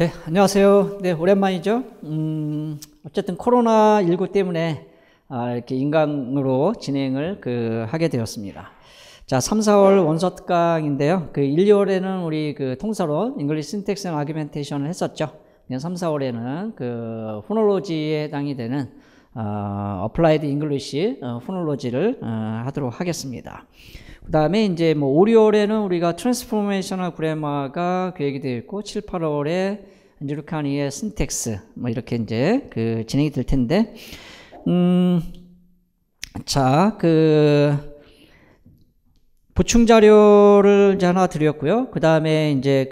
네, 안녕하세요. 네, 오랜만이죠. 어쨌든 코로나19 때문에 이렇게 인강으로 진행을 하게 되었습니다. 자, 3, 4월 원서 특강인데요. 1, 2월에는 우리 통사론, English Syntax and Argumentation을 했었죠. 3, 4월에는 포놀로지에 해당이 되는 Applied English 포놀로지를 하도록 하겠습니다. 그 다음에 이제 5, 6월에는 우리가 트랜스포메이셔널 그래머가 계획이 되어 있고, 7, 8월에 안드루카니의 신텍스, 이렇게 이제 진행이 될 텐데, 자, 보충 자료를 이제 하나 드렸고요. 그 다음에 이제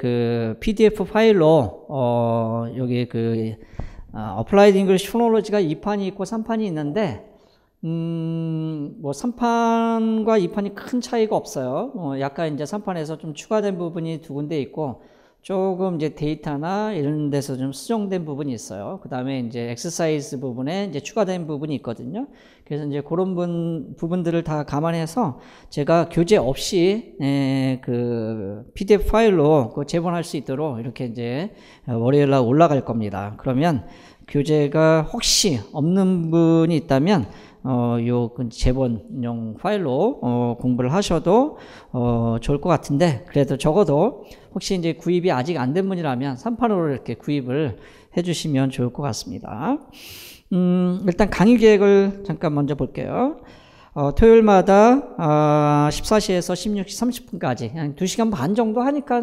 PDF 파일로, 여기 Applied English Phonology가 2판이 있고 3판이 있는데, 3판과 2판이 큰 차이가 없어요. 약간 이제 3판에서 좀 추가된 부분이 두 군데 있고, 조금 이제 데이터나 이런 데서 좀 수정된 부분이 있어요. 그 다음에 이제 엑서사이즈 부분에 이제 추가된 부분이 있거든요. 그래서 이제 그런 부분들을 다 감안해서 제가 교재 없이 PDF 파일로 제본할 수 있도록 이렇게 이제 월요일 날 올라갈 겁니다. 그러면 교재가 혹시 없는 분이 있다면 요 제본용 파일로 공부를 하셔도 좋을 것 같은데, 그래도 적어도 혹시 이제 구입이 아직 안 된 분이라면 3판으로 이렇게 구입을 해주시면 좋을 것 같습니다. 일단 강의 계획을 잠깐 먼저 볼게요. 토요일마다 14시에서 16시 30분까지 그냥 2시간 반 정도 하니까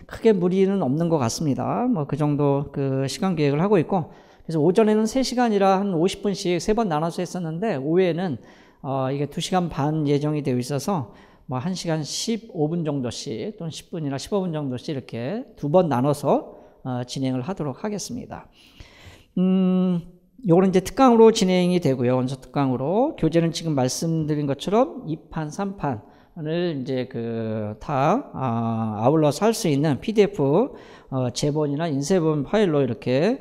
크게 무리는 없는 것 같습니다. 그 정도 시간 계획을 하고 있고, 그래서 오전에는 3시간이라 한 50분씩 3번 나눠서 했었는데, 오후에는 이게 2시간 반 예정이 되어 있어서 1시간 15분 정도씩 또는 10분이나 15분 정도씩 이렇게 2번 나눠서 진행을 하도록 하겠습니다. 요거는 이제 특강으로 진행이 되고요. 원서 특강으로. 교재는 지금 말씀드린 것처럼 2판, 3판을 이제 다 아울러서 할 수 있는 PDF 제본이나 인쇄본 파일로 이렇게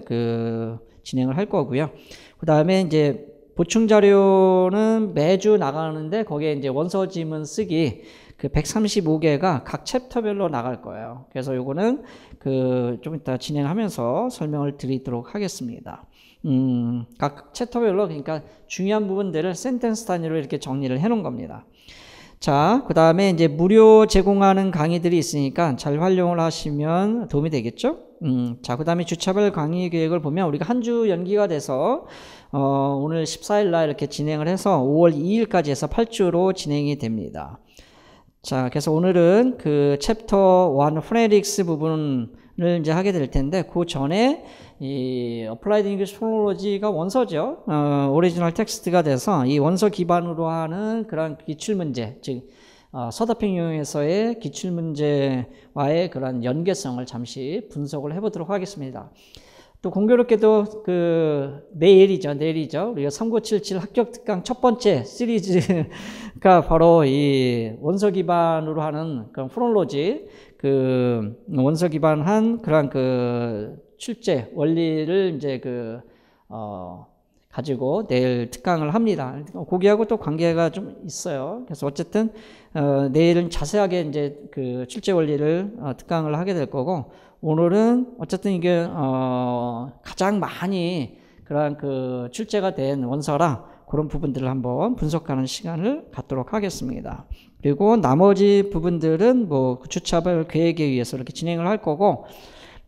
진행을 할 거고요. 그 다음에 이제 보충 자료는 매주 나가는데, 거기에 이제 원서 지문 쓰기 135개가 각 챕터별로 나갈 거예요. 그래서 요거는 좀 이따 진행하면서 설명을 드리도록 하겠습니다. 각 챕터별로, 그러니까 중요한 부분들을 센텐스 단위로 이렇게 정리를 해 놓은 겁니다. 자, 그 다음에 이제 무료 제공하는 강의들이 있으니까 잘 활용을 하시면 도움이 되겠죠? 자, 그 다음에 주차별 강의 계획을 보면 우리가 한 주 연기가 돼서, 오늘 14일날 이렇게 진행을 해서 5월 2일까지 해서 8주로 진행이 됩니다. 자, 그래서 오늘은 챕터 1 포네틱스 부분을 이제 하게 될 텐데, 그 전에 이 Applied English Phonology가 원서죠. 오리지널 텍스트가 돼서 이 원서 기반으로 하는 그런 기출문제, 즉 서답형용에서의 기출문제와의 그런 연계성을 잠시 분석을 해보도록 하겠습니다. 또 공교롭게도 내일이죠. 우리가 3977 합격 특강 첫 번째 시리즈가 바로 이 원서 기반으로 하는 그런 포놀로지, 원서 기반한 그런 출제 원리를 이제 가지고 내일 특강을 합니다. 거기하고 또 관계가 좀 있어요. 그래서 어쨌든 내일은 자세하게 이제 출제 원리를 특강을 하게 될 거고, 오늘은 어쨌든 이게 가장 많이 그런 출제가 된 원서라 그런 부분들을 한번 분석하는 시간을 갖도록 하겠습니다. 그리고 나머지 부분들은 주차별 계획에 의해서 이렇게 진행을 할 거고,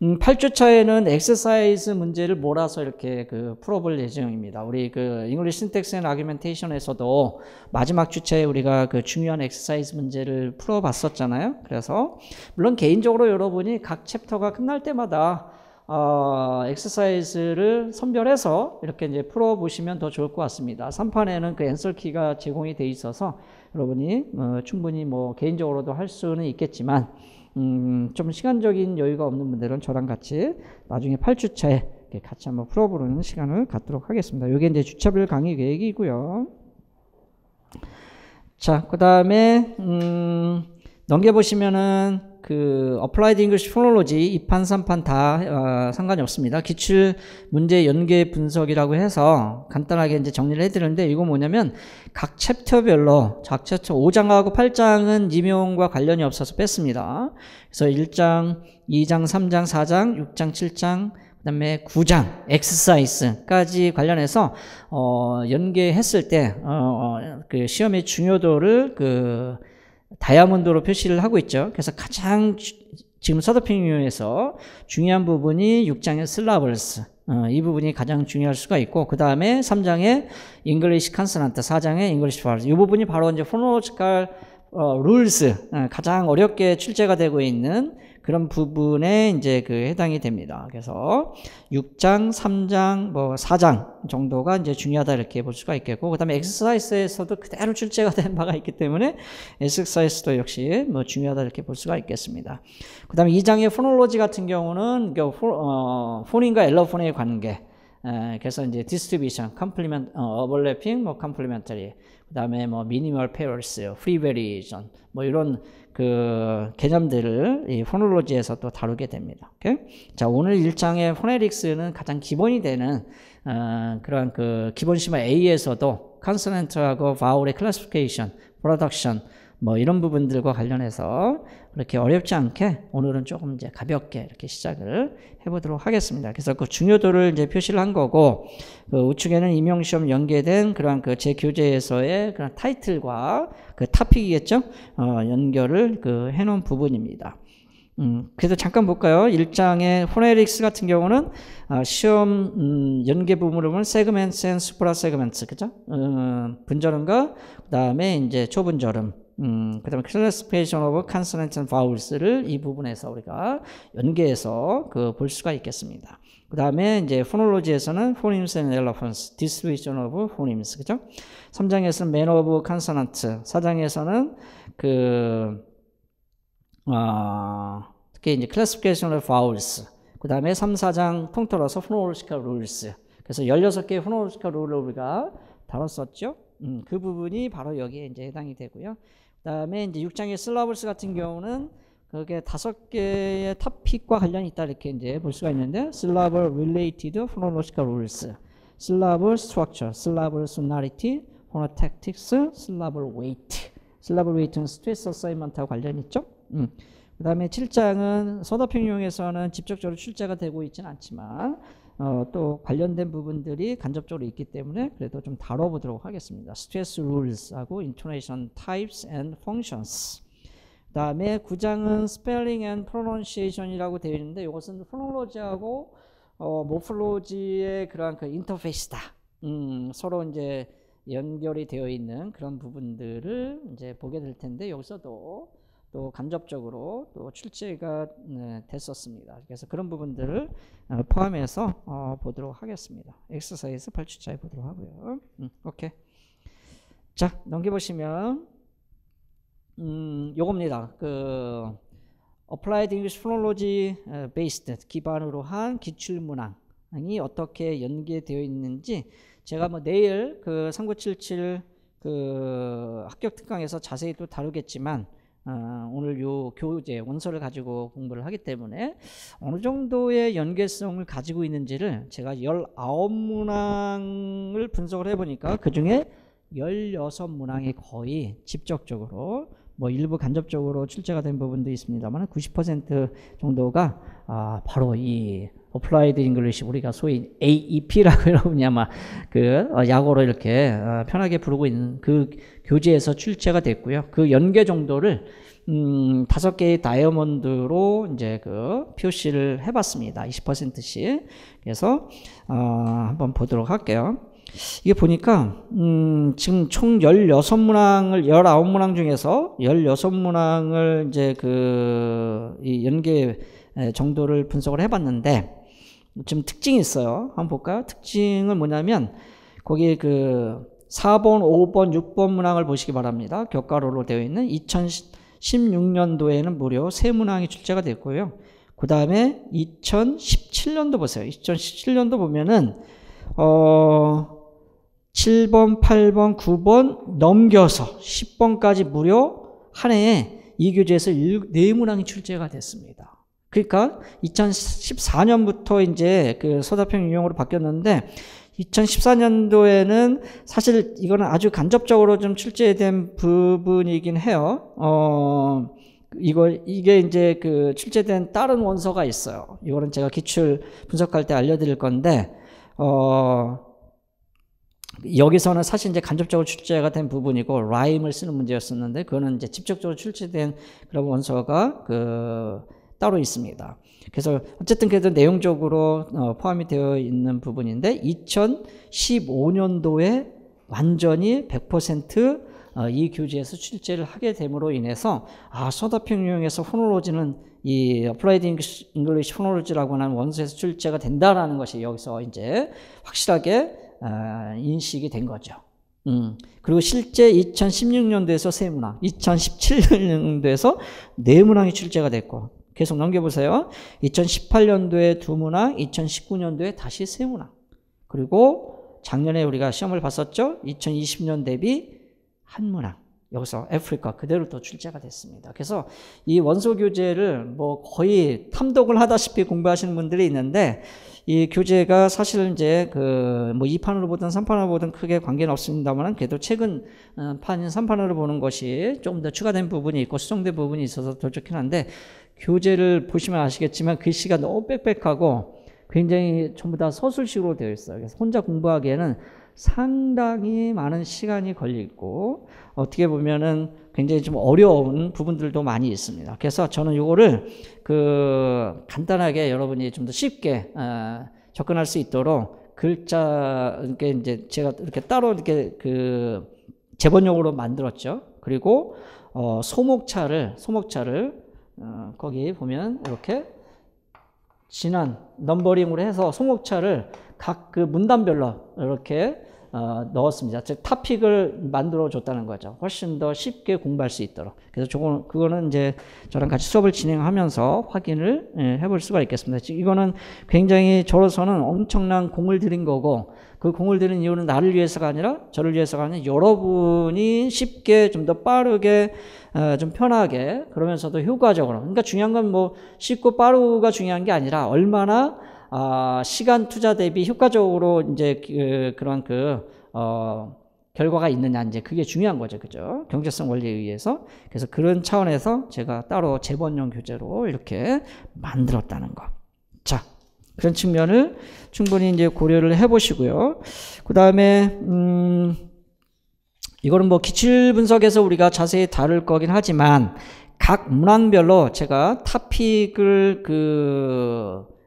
8주차에는 엑서사이즈 문제를 몰아서 이렇게 풀어볼 예정입니다. 우리 English Syntax and Argumentation에서도 마지막 주차에 우리가 중요한 엑서사이즈 문제를 풀어봤었잖아요. 그래서 물론 개인적으로 여러분이 각 챕터가 끝날 때마다 엑서사이즈를 선별해서 이렇게 이제 풀어보시면 더 좋을 것 같습니다. 3판에는 앤서키가 제공이 돼 있어서 여러분이 충분히 개인적으로도 할 수는 있겠지만, 좀 시간적인 여유가 없는 분들은 저랑 같이 나중에 8주차에 같이 한번 풀어보는 시간을 갖도록 하겠습니다. 이게 이제 주차별 강의 계획이고요. 자, 그 다음에 넘겨보시면은 그 어플라이드 잉글리시 포놀로지 2판 3판 다 상관이 없습니다. 기출 문제 연계 분석이라고 해서 간단하게 이제 정리를 해드렸는데, 이거 뭐냐면 각 챕터별로 각 챕터 5장하고 8장은 임용과 관련이 없어서 뺐습니다. 그래서 1장, 2장, 3장, 4장, 6장, 7장, 그 다음에 9장 엑서사이즈까지 관련해서 연계했을 때 그 시험의 중요도를 그 다이아몬드로 표시를 하고 있죠. 그래서 가장 지금 서더핑유에서 중요한 부분이 6장의 슬라블스, 이 부분이 가장 중요할 수가 있고, 그 다음에 3장의 잉글리시 컨소넌트, 4장의 잉글리시 바울스, 이 부분이 바로 이제 포놀로지컬 룰스, 가장 어렵게 출제가 되고 있는 그런 부분에 이제 그 해당이 됩니다. 그래서 6장, 3장, 뭐 4장 정도가 이제 중요하다 이렇게 볼 수가 있겠고, 그 다음에 엑서사이즈에서도 그대로 출제가 된 바가 있기 때문에 엑서사이즈도 역시 뭐 중요하다 이렇게 볼 수가 있겠습니다. 그 다음에 2장의 포놀로지 같은 경우는 폰인과 엘러폰의 관계, 그래서 이제 디스트리뷰션, 컴플리먼트, 오버래핑, 뭐 컴플리멘터리, 그 다음에 뭐 미니멀 페어스, 프리 베리에이션, 뭐 이런 그 개념들을 이 포놀로지에서 또 다루게 됩니다. 오케이? 자, 오늘 1장의 포네릭스는 가장 기본이 되는 그런 그 기본 시마 A에서도 컨소넌트하고 바울의 클래시피케이션, 프로덕션, 뭐 이런 부분들과 관련해서 그렇게 어렵지 않게 오늘은 조금 이제 가볍게 이렇게 시작을 해보도록 하겠습니다. 그래서 그 중요도를 이제 표시를 한 거고, 그 우측에는 임용시험 연계된 그런 그 제 교재에서의 그런 타이틀과 그 토픽이겠죠? 연결을 그 해놓은 부분입니다. 그래서 잠깐 볼까요? 1장의 포네릭스 같은 경우는 시험 연계 부분을 보면 세그멘트 앤 수프라 세그멘트, 그죠? 분절음과 그 다음에 이제 초분절음, 그 다음에 클래시피케이션 오브 컨소넌트 앤 바울스를 이 부분에서 우리가 연계해서 그 볼 수가 있겠습니다. 그 다음에 이제 포놀로지에서는 포니임스 앤 엘러펀스, 디스트리뷰션 오브 포니임스, 그죠? 3장에서는 맨 오브 컨소넌트, 4장에서는 특히 이제 클래시피케이션 오브 바울스, 그 다음에 3, 4장 통틀어서 포놀로지컬 룰스, 그래서 16개의 포놀로지컬 룰을 우리가 다뤘었죠. 그 부분이 바로 여기에 이제 해당이 되고요. 그 다음에 이제 6장의 슬라블스 같은 경우는 그게 5개의 토픽과 관련이 있다 이렇게 이제 볼 수가 있는데, syllable related phonological rules, syllable structure, syllable sonority, phonotactics, syllable weight. syllable weight는 stress assignment하고 관련이 있죠. 그 다음에 7장은 서더핑용에서는 직접적으로 출제가 되고 있지는 않지만 또 관련된 부분들이 간접적으로 있기 때문에 그래도 좀 다뤄보도록 하겠습니다. Stress Rules하고 Intonation Types and Functions. 그 다음에 9장은 Spelling and Pronunciation이라고 되어 있는데, 이것은 포놀로지하고 모폴로지의 그러한 그 인터페이스다. 서로 이제 연결이 되어 있는 그런 부분들을 이제 보게 될 텐데, 여기서도 또 간접적으로 또 출제가 됐었습니다. 그래서 그런 부분들을 포함해서 보도록 하겠습니다. 엑서사이즈 8주차에 보도록 하고요. 오케이. 자, 넘겨보시면 요겁니다. 그 Applied English Phonology Based 기반으로 한 기출문항이 어떻게 연계되어 있는지 제가 뭐 내일 그 3977 그 합격 특강에서 자세히 또 다루겠지만, 오늘 요 교재 원서를 가지고 공부를 하기 때문에 어느 정도의 연계성을 가지고 있는지를 제가 19문항을 분석을 해보니까 그 중에 16문항이 거의 직접적으로, 뭐 일부 간접적으로 출제가 된 부분도 있습니다만 90% 정도가 바로 이 어플라이드 잉글리시, 우리가 소위 AEP라고 여러분이 아마 그 약어로 이렇게 편하게 부르고 있는 그 교재에서 출제가 됐고요. 그 연계 정도를 5개의 다이아몬드로 이제 그 표시를 해봤습니다. 20%씩. 그래서 한번 보도록 할게요. 이게 보니까 지금 총 16문항을 19문항 중에서 16문항을 이제 그 이 연계 정도를 분석을 해봤는데, 좀 특징이 있어요. 한번 볼까요? 특징은 뭐냐면 거기 그 4번, 5번, 6번 문항을 보시기 바랍니다. 교과로로 되어 있는 2016년도에는 무려 3문항이 출제가 됐고요. 그 다음에 2017년도 보세요. 2017년도 보면은 7번, 8번, 9번 넘겨서 10번까지 무려 한 해에 이 교재에서 4문항이 출제가 됐습니다. 그러니까 2014년부터 이제 그 서답형 유형으로 바뀌었는데 2014년도에는 사실 이거는 아주 간접적으로 좀 출제된 부분이긴 해요. 이게 이제 그 출제된 다른 원서가 있어요. 이거는 제가 기출 분석할 때 알려드릴 건데, 여기서는 사실 이제 간접적으로 출제가 된 부분이고, 라임을 쓰는 문제였었는데, 그거는 이제 직접적으로 출제된 그런 원서가 따로 있습니다. 그래서 어쨌든 그래도 내용적으로 포함이 되어 있는 부분인데 2015년도에 완전히 100% 이 교재에서 출제를 하게 됨으로 인해서 서답형 유형에서 포놀로지는 이 Applied English Phonology라고 하는 원서에서 출제가 된다라는 것이 여기서 이제 확실하게 인식이 된 거죠. 그리고 실제 2016년도에서 3문항, 2017년도에서 4문항이 출제가 됐고, 계속 넘겨보세요. 2018년도에 2문항, 2019년도에 다시 3문항. 그리고 작년에 우리가 시험을 봤었죠. 2020년 대비 1문항. 여기서 아프리카 그대로 또 출제가 됐습니다. 그래서 이 원서 교재를 뭐 거의 탐독을 하다시피 공부하시는 분들이 있는데, 이 교재가 사실은 이제 뭐 2판으로 보든 3판으로 보든 크게 관계는 없습니다만, 그래도 최근 판인 3판으로 보는 것이 좀 더 추가된 부분이 있고 수정된 부분이 있어서 더 좋긴 한데, 교재를 보시면 아시겠지만 글씨가 너무 빽빽하고 굉장히 전부 다 서술식으로 되어 있어요. 그래서 혼자 공부하기에는 상당히 많은 시간이 걸리고 어떻게 보면은 굉장히 좀 어려운 부분들도 많이 있습니다. 그래서 저는 이거를 간단하게 여러분이 좀 더 쉽게 접근할 수 있도록 글자 이렇게 이제 제가 이렇게 따로 이렇게 제본용으로 만들었죠. 그리고 소목차를 거기 보면 이렇게 진한 넘버링으로 해서 소목차를 각 문단별로 이렇게 넣었습니다. 즉 타픽을 만들어 줬다는 거죠. 훨씬 더 쉽게 공부할 수 있도록. 그래서 그거는 이제 저랑 같이 수업을 진행하면서 확인을 해볼 수가 있겠습니다. 이거는 굉장히 저로서는 엄청난 공을 들인 거고, 그 공을 들인 이유는 나를 위해서가 아니라 저를 위해서가 아니라 여러분이 쉽게 좀 더 빠르게 좀 편하게 그러면서도 효과적으로, 그러니까 중요한 건 뭐 쉽고 빠르고가 중요한 게 아니라 얼마나 시간 투자 대비 효과적으로 이제 그런 결과가 있느냐, 이제 그게 중요한 거죠. 그죠? 경제성 원리에 의해서. 그래서 그런 차원에서 제가 따로 제본용 교재로 이렇게 만들었다는 거. 자, 그런 측면을 충분히 이제 고려를 해 보시고요. 그 다음에, 이거는 뭐 기출 분석에서 우리가 자세히 다룰 거긴 하지만 각 문항별로 제가 타픽을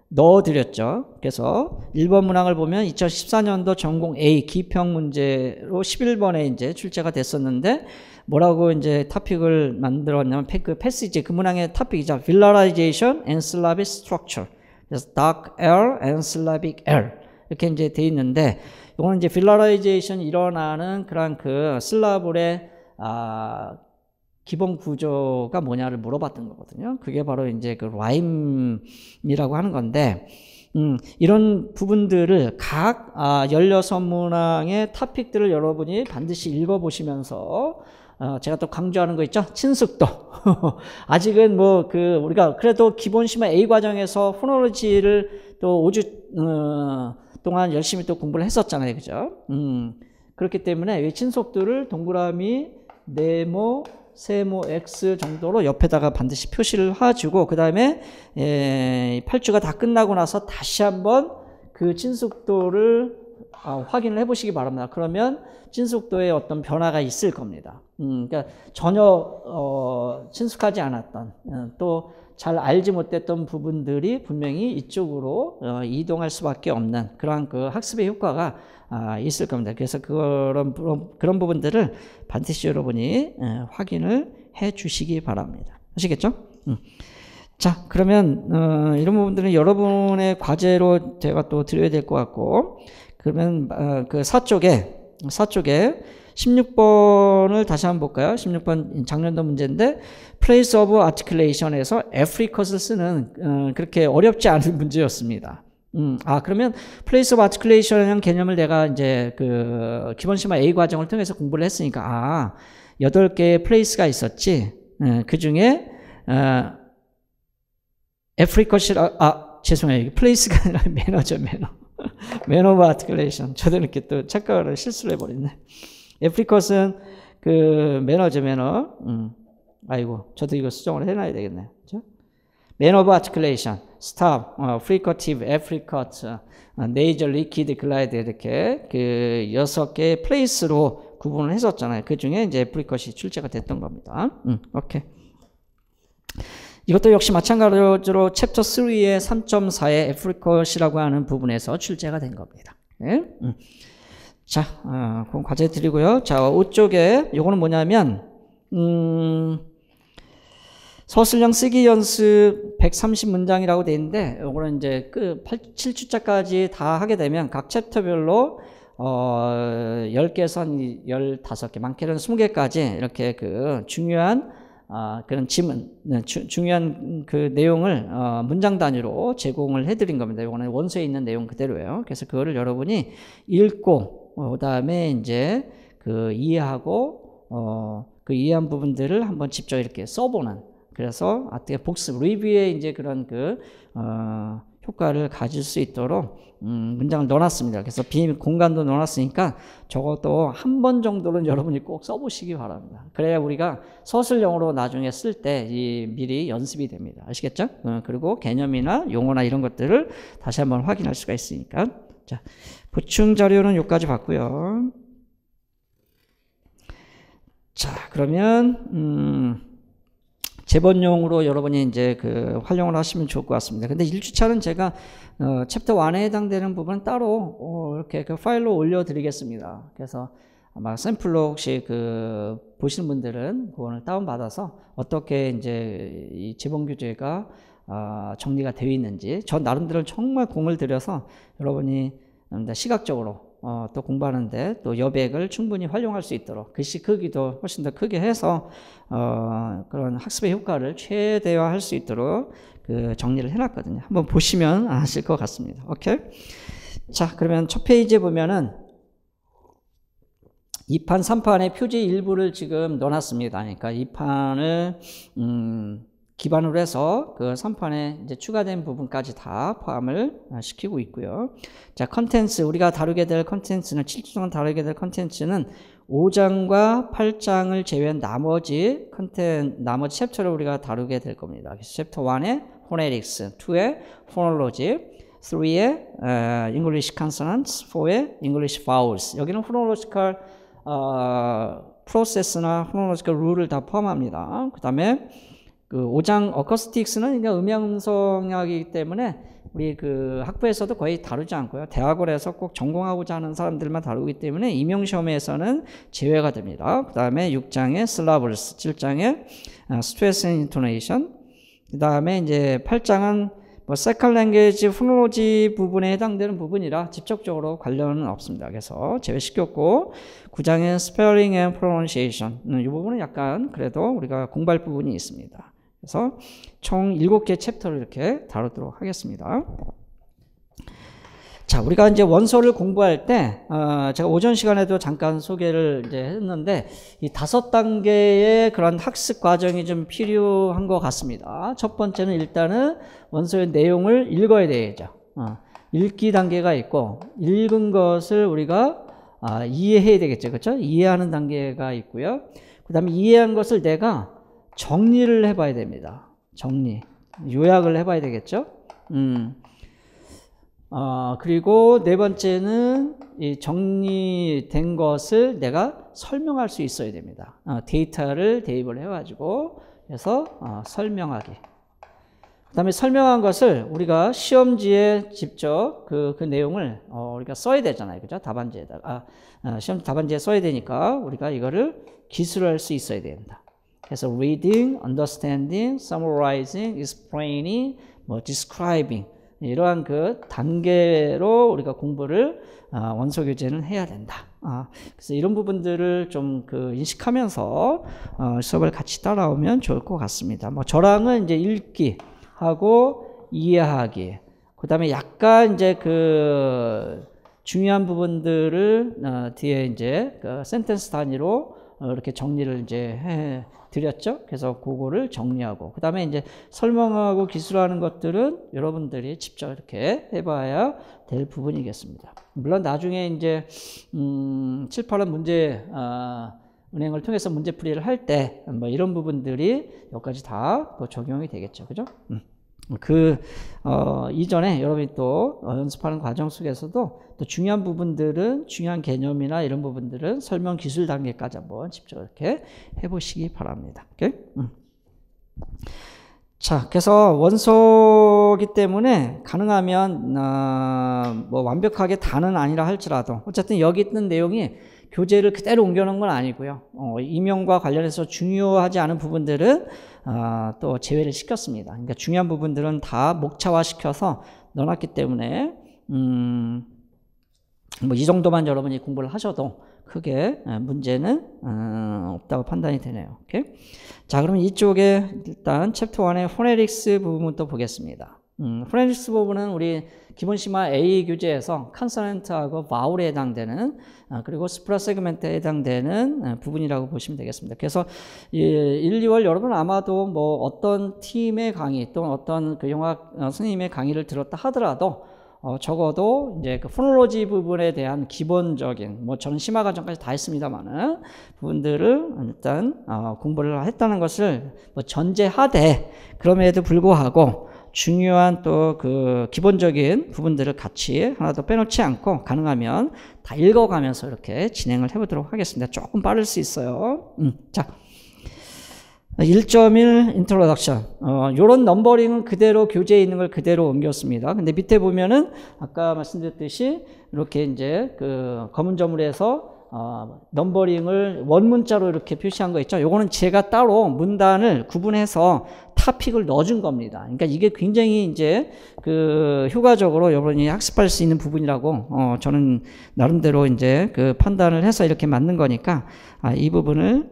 넣어드렸죠. 그래서 1번 문항을 보면 2014년도 전공 A 기평 문제로 11번에 이제 출제가 됐었는데, 뭐라고 이제 타픽을 만들었냐면 패시지, 그 문항의 타픽이죠. Villarization and Slavic Structure. 그래서 Dark Air and Slavic Air. 이렇게 이제 돼 있는데, 이거는 이제 Villarization 일어나는 그런 슬라브의 기본 구조가 뭐냐를 물어봤던 거거든요. 그게 바로 이제 라임이라고 하는 건데, 이런 부분들을 각 16문항의 타픽들을 여러분이 반드시 읽어보시면서, 제가 또 강조하는 거 있죠? 친숙도. 아직은 뭐 우리가 그래도 기본 심화 A 과정에서 포놀로지를 또 5주 동안 열심히 또 공부를 했었잖아요. 그죠? 그렇기 때문에 이 친속도를 동그라미, 네모, 세모, X 정도로 옆에다가 반드시 표시를 해주고, 그 다음에 8주가 다 끝나고 나서 다시 한번 그 친속도를 확인을 해보시기 바랍니다. 그러면 친속도에 어떤 변화가 있을 겁니다. 그러니까 전혀 친숙하지 않았던 또 잘 알지 못했던 부분들이 분명히 이쪽으로 이동할 수밖에 없는 그러한 학습의 효과가 있을 겁니다. 그래서 그런 부분들을 반드시 여러분이 확인을 해 주시기 바랍니다. 아시겠죠? 자, 그러면 이런 부분들은 여러분의 과제로 제가 또 드려야 될 것 같고, 그러면 그 4쪽에 16번을 다시 한번 볼까요? 16번 작년도 문제인데, place of articulation에서 Africas을 쓰는 그렇게 어렵지 않은 문제였습니다. 그러면 place of articulation이라는 개념을 내가 이제 기본 심화 A 과정을 통해서 공부를 했으니까 8개의 place가 있었지. 그 중에 애프리컷이라 죄송해요. 플레이스가 아니라 매너죠. 매너 오브 아티큘레이션. 저도 이렇게 또 착각을 실수를 해버렸네. 애프리컷은 그 매너죠. 매너. 아이고 저도 이거 수정을 해놔야 되겠네. 그렇죠? 매너 오브 아티큘레이션, 스탑, 프리커티브, 애프리컷, 네이저, 리퀴드, 글라이드 이렇게 그 6개의 플레이스로 구분을 했었잖아요. 그 중에 이제 애프리컷이 출제가 됐던 겁니다. 오케이. 이것도 역시 마찬가지로 챕터 3의 3.4의 애프리컷이라고 하는 부분에서 출제가 된 겁니다. 네? 자, 그럼 과제 드리고요. 자, 5쪽에 요거는 뭐냐면 서술형 쓰기 연습 130문장이라고 되어 있는데 요거는 이제 7주짜까지 다 하게 되면 각 챕터별로 10개에서 한 15개, 많게는 20개까지 이렇게 그 중요한 그런 지문, 중요한 그 내용을 문장 단위로 제공을 해드린 겁니다. 이거는 원서에 있는 내용 그대로예요. 그래서 그거를 여러분이 읽고 그다음에 이제 그 이해하고 그 이해한 부분들을 한번 직접 이렇게 써보는. 그래서 어떻게 복습, 리뷰에 이제 그런 그 효과를 가질 수 있도록 문장을 넣어놨습니다. 그래서 빈 공간도 넣어놨으니까 적어도 한 번 정도는 여러분이 꼭 써보시기 바랍니다. 그래야 우리가 서술형으로 나중에 쓸 때 미리 연습이 됩니다. 아시겠죠? 그리고 개념이나 용어나 이런 것들을 다시 한번 확인할 수가 있으니까. 자, 보충 자료는 여기까지 봤고요. 자, 그러면 제본용으로 여러분이 이제 그 활용을 하시면 좋을 것 같습니다. 근데 1주차는 제가 챕터 1에 해당되는 부분은 따로 이렇게 그 파일로 올려드리겠습니다. 그래서 아마 샘플로 혹시 그 보시는 분들은 그거를 다운받아서 어떻게 이제 이 제본 교재가 정리가 되어 있는지 저 나름대로 정말 공을 들여서 여러분이 시각적으로 또 공부하는데 또 여백을 충분히 활용할 수 있도록 글씨 크기도 훨씬 더 크게 해서 그런 학습의 효과를 최대화할 수 있도록 그 정리를 해놨거든요. 한번 보시면 아실 것 같습니다. 오케이. 자, 그러면 첫 페이지에 보면은 2판, 3판의 표지 일부를 지금 넣어놨습니다. 그러니까 2판을 기반으로 해서 그 3판에 이제 추가된 부분까지 다 포함을 시키고 있고요. 자, 컨텐츠, 우리가 다루게 될 컨텐츠는 7주 동안 다루게 될 컨텐츠는 5장과 8장을 제외한 나머지 챕터를 우리가 다루게 될 겁니다. 그래서 챕터 1의 phonetics, 2의 phonology, 3의 English consonants, 4의 English vowels. 여기는 phonological process나 phonological rule을 다 포함합니다. 그 다음에 그 5장 어쿠스틱스는 그러니까 음향음성학이기 때문에 우리 그 학부에서도 거의 다루지 않고요. 대학원에서 꼭 전공하고자 하는 사람들만 다루기 때문에 임용시험에서는 제외가 됩니다. 그 다음에 6장의 슬라블스, 7장의 스트레스 앤 인토네이션, 그 다음에 이제 8장은 뭐 세컨 랭귀지, 포놀로지 부분에 해당되는 부분이라 직접적으로 관련은 없습니다. 그래서 제외시켰고 9장의 스펠링 앤 프로넌시에이션, 이 부분은 약간 그래도 우리가 공부할 부분이 있습니다. 그래서 총 7개 챕터를 이렇게 다루도록 하겠습니다. 자, 우리가 이제 원서를 공부할 때, 제가 오전 시간에도 잠깐 소개를 이제 했는데, 이 5단계의 그런 학습 과정이 좀 필요한 것 같습니다. 첫 번째는 일단은 원서의 내용을 읽어야 되죠. 읽기 단계가 있고, 읽은 것을 우리가 이해해야 되겠죠. 그렇죠? 이해하는 단계가 있고요. 그 다음에 이해한 것을 내가 정리를 해봐야 됩니다. 정리. 요약을 해봐야 되겠죠. 그리고 네 번째는 이 정리된 것을 내가 설명할 수 있어야 됩니다. 데이터를 대입을 해가지고 해서 설명하기. 그 다음에 설명한 것을 우리가 시험지에 직접 그 내용을 우리가 써야 되잖아요. 그죠? 답안지에다가. 시험 답안지에 써야 되니까 우리가 이거를 기술할 수 있어야 된다. 그래서 reading, understanding, summarizing, explaining, describing 이러한 그 단계로 우리가 공부를 원서 교재는 해야 된다. 그래서 이런 부분들을 좀 그 인식하면서 수업을 같이 따라오면 좋을 것 같습니다. 뭐 저랑은 이제 읽기 하고 이해하기. 그다음에 약간 이제 그 중요한 부분들을 뒤에 이제 그 센텐스 단위로 이렇게 정리를 이제 해 드렸죠. 그래서 그거를 정리하고 그 다음에 이제 설명하고 기술하는 것들은 여러분들이 직접 이렇게 해봐야 될 부분이겠습니다. 물론 나중에 이제 7, 8은 문제 은행을 통해서 문제풀이를 할 때 뭐 이런 부분들이 여기까지 다 적용이 되겠죠. 그죠? 이전에 여러분이 또 연습하는 과정 속에서도 또 중요한 부분들은 중요한 개념이나 이런 부분들은 설명 기술 단계까지 한번 직접 이렇게 해보시기 바랍니다. 오케이? 자, 그래서 원소기 때문에 가능하면 뭐 완벽하게 다는 아니라 할지라도 어쨌든 여기 있는 내용이 교재를 그대로 옮겨놓은 건 아니고요. 임용과 관련해서 중요하지 않은 부분들은 또 제외를 시켰습니다. 그러니까 중요한 부분들은 다 목차화시켜서 넣어놨기 때문에 뭐 이 정도만 여러분이 공부를 하셔도 크게 문제는 없다고 판단이 되네요. 오케이? 자, 그러면 이쪽에 일단 챕터 1의 포네틱스 부분부터 보겠습니다. 포네틱스 부분은 우리 기본심화 A 교재에서 컨소넌트하고 바울에 해당되는 그리고 스프라 세그멘트에 해당되는 부분이라고 보시면 되겠습니다. 그래서 1, 2월 여러분 아마도 뭐 어떤 팀의 강의 또는 어떤 그 영화 선생님의 강의를 들었다 하더라도 적어도 이제 그 포놀로지 부분에 대한 기본적인 뭐 저는 심화 과정까지 다 했습니다만은 부분들을 일단 공부를 했다는 것을 뭐 전제하되 그럼에도 불구하고 중요한 또 그 기본적인 부분들을 같이 하나도 빼놓지 않고 가능하면 다 읽어가면서 이렇게 진행을 해보도록 하겠습니다. 조금 빠를 수 있어요. 자. 1.1 인트로덕션. 요런 넘버링은 그대로 교재에 있는 걸 그대로 옮겼습니다. 근데 밑에 보면은 아까 말씀드렸듯이 이렇게 이제 그 검은 점으로 해서 넘버링을 원문자로 이렇게 표시한 거 있죠. 요거는 제가 따로 문단을 구분해서 타픽을 넣어준 겁니다. 그러니까 이게 굉장히 이제 그 효과적으로 여러분이 학습할 수 있는 부분이라고 저는 나름대로 이제 그 판단을 해서 이렇게 만든 거니까 이 부분을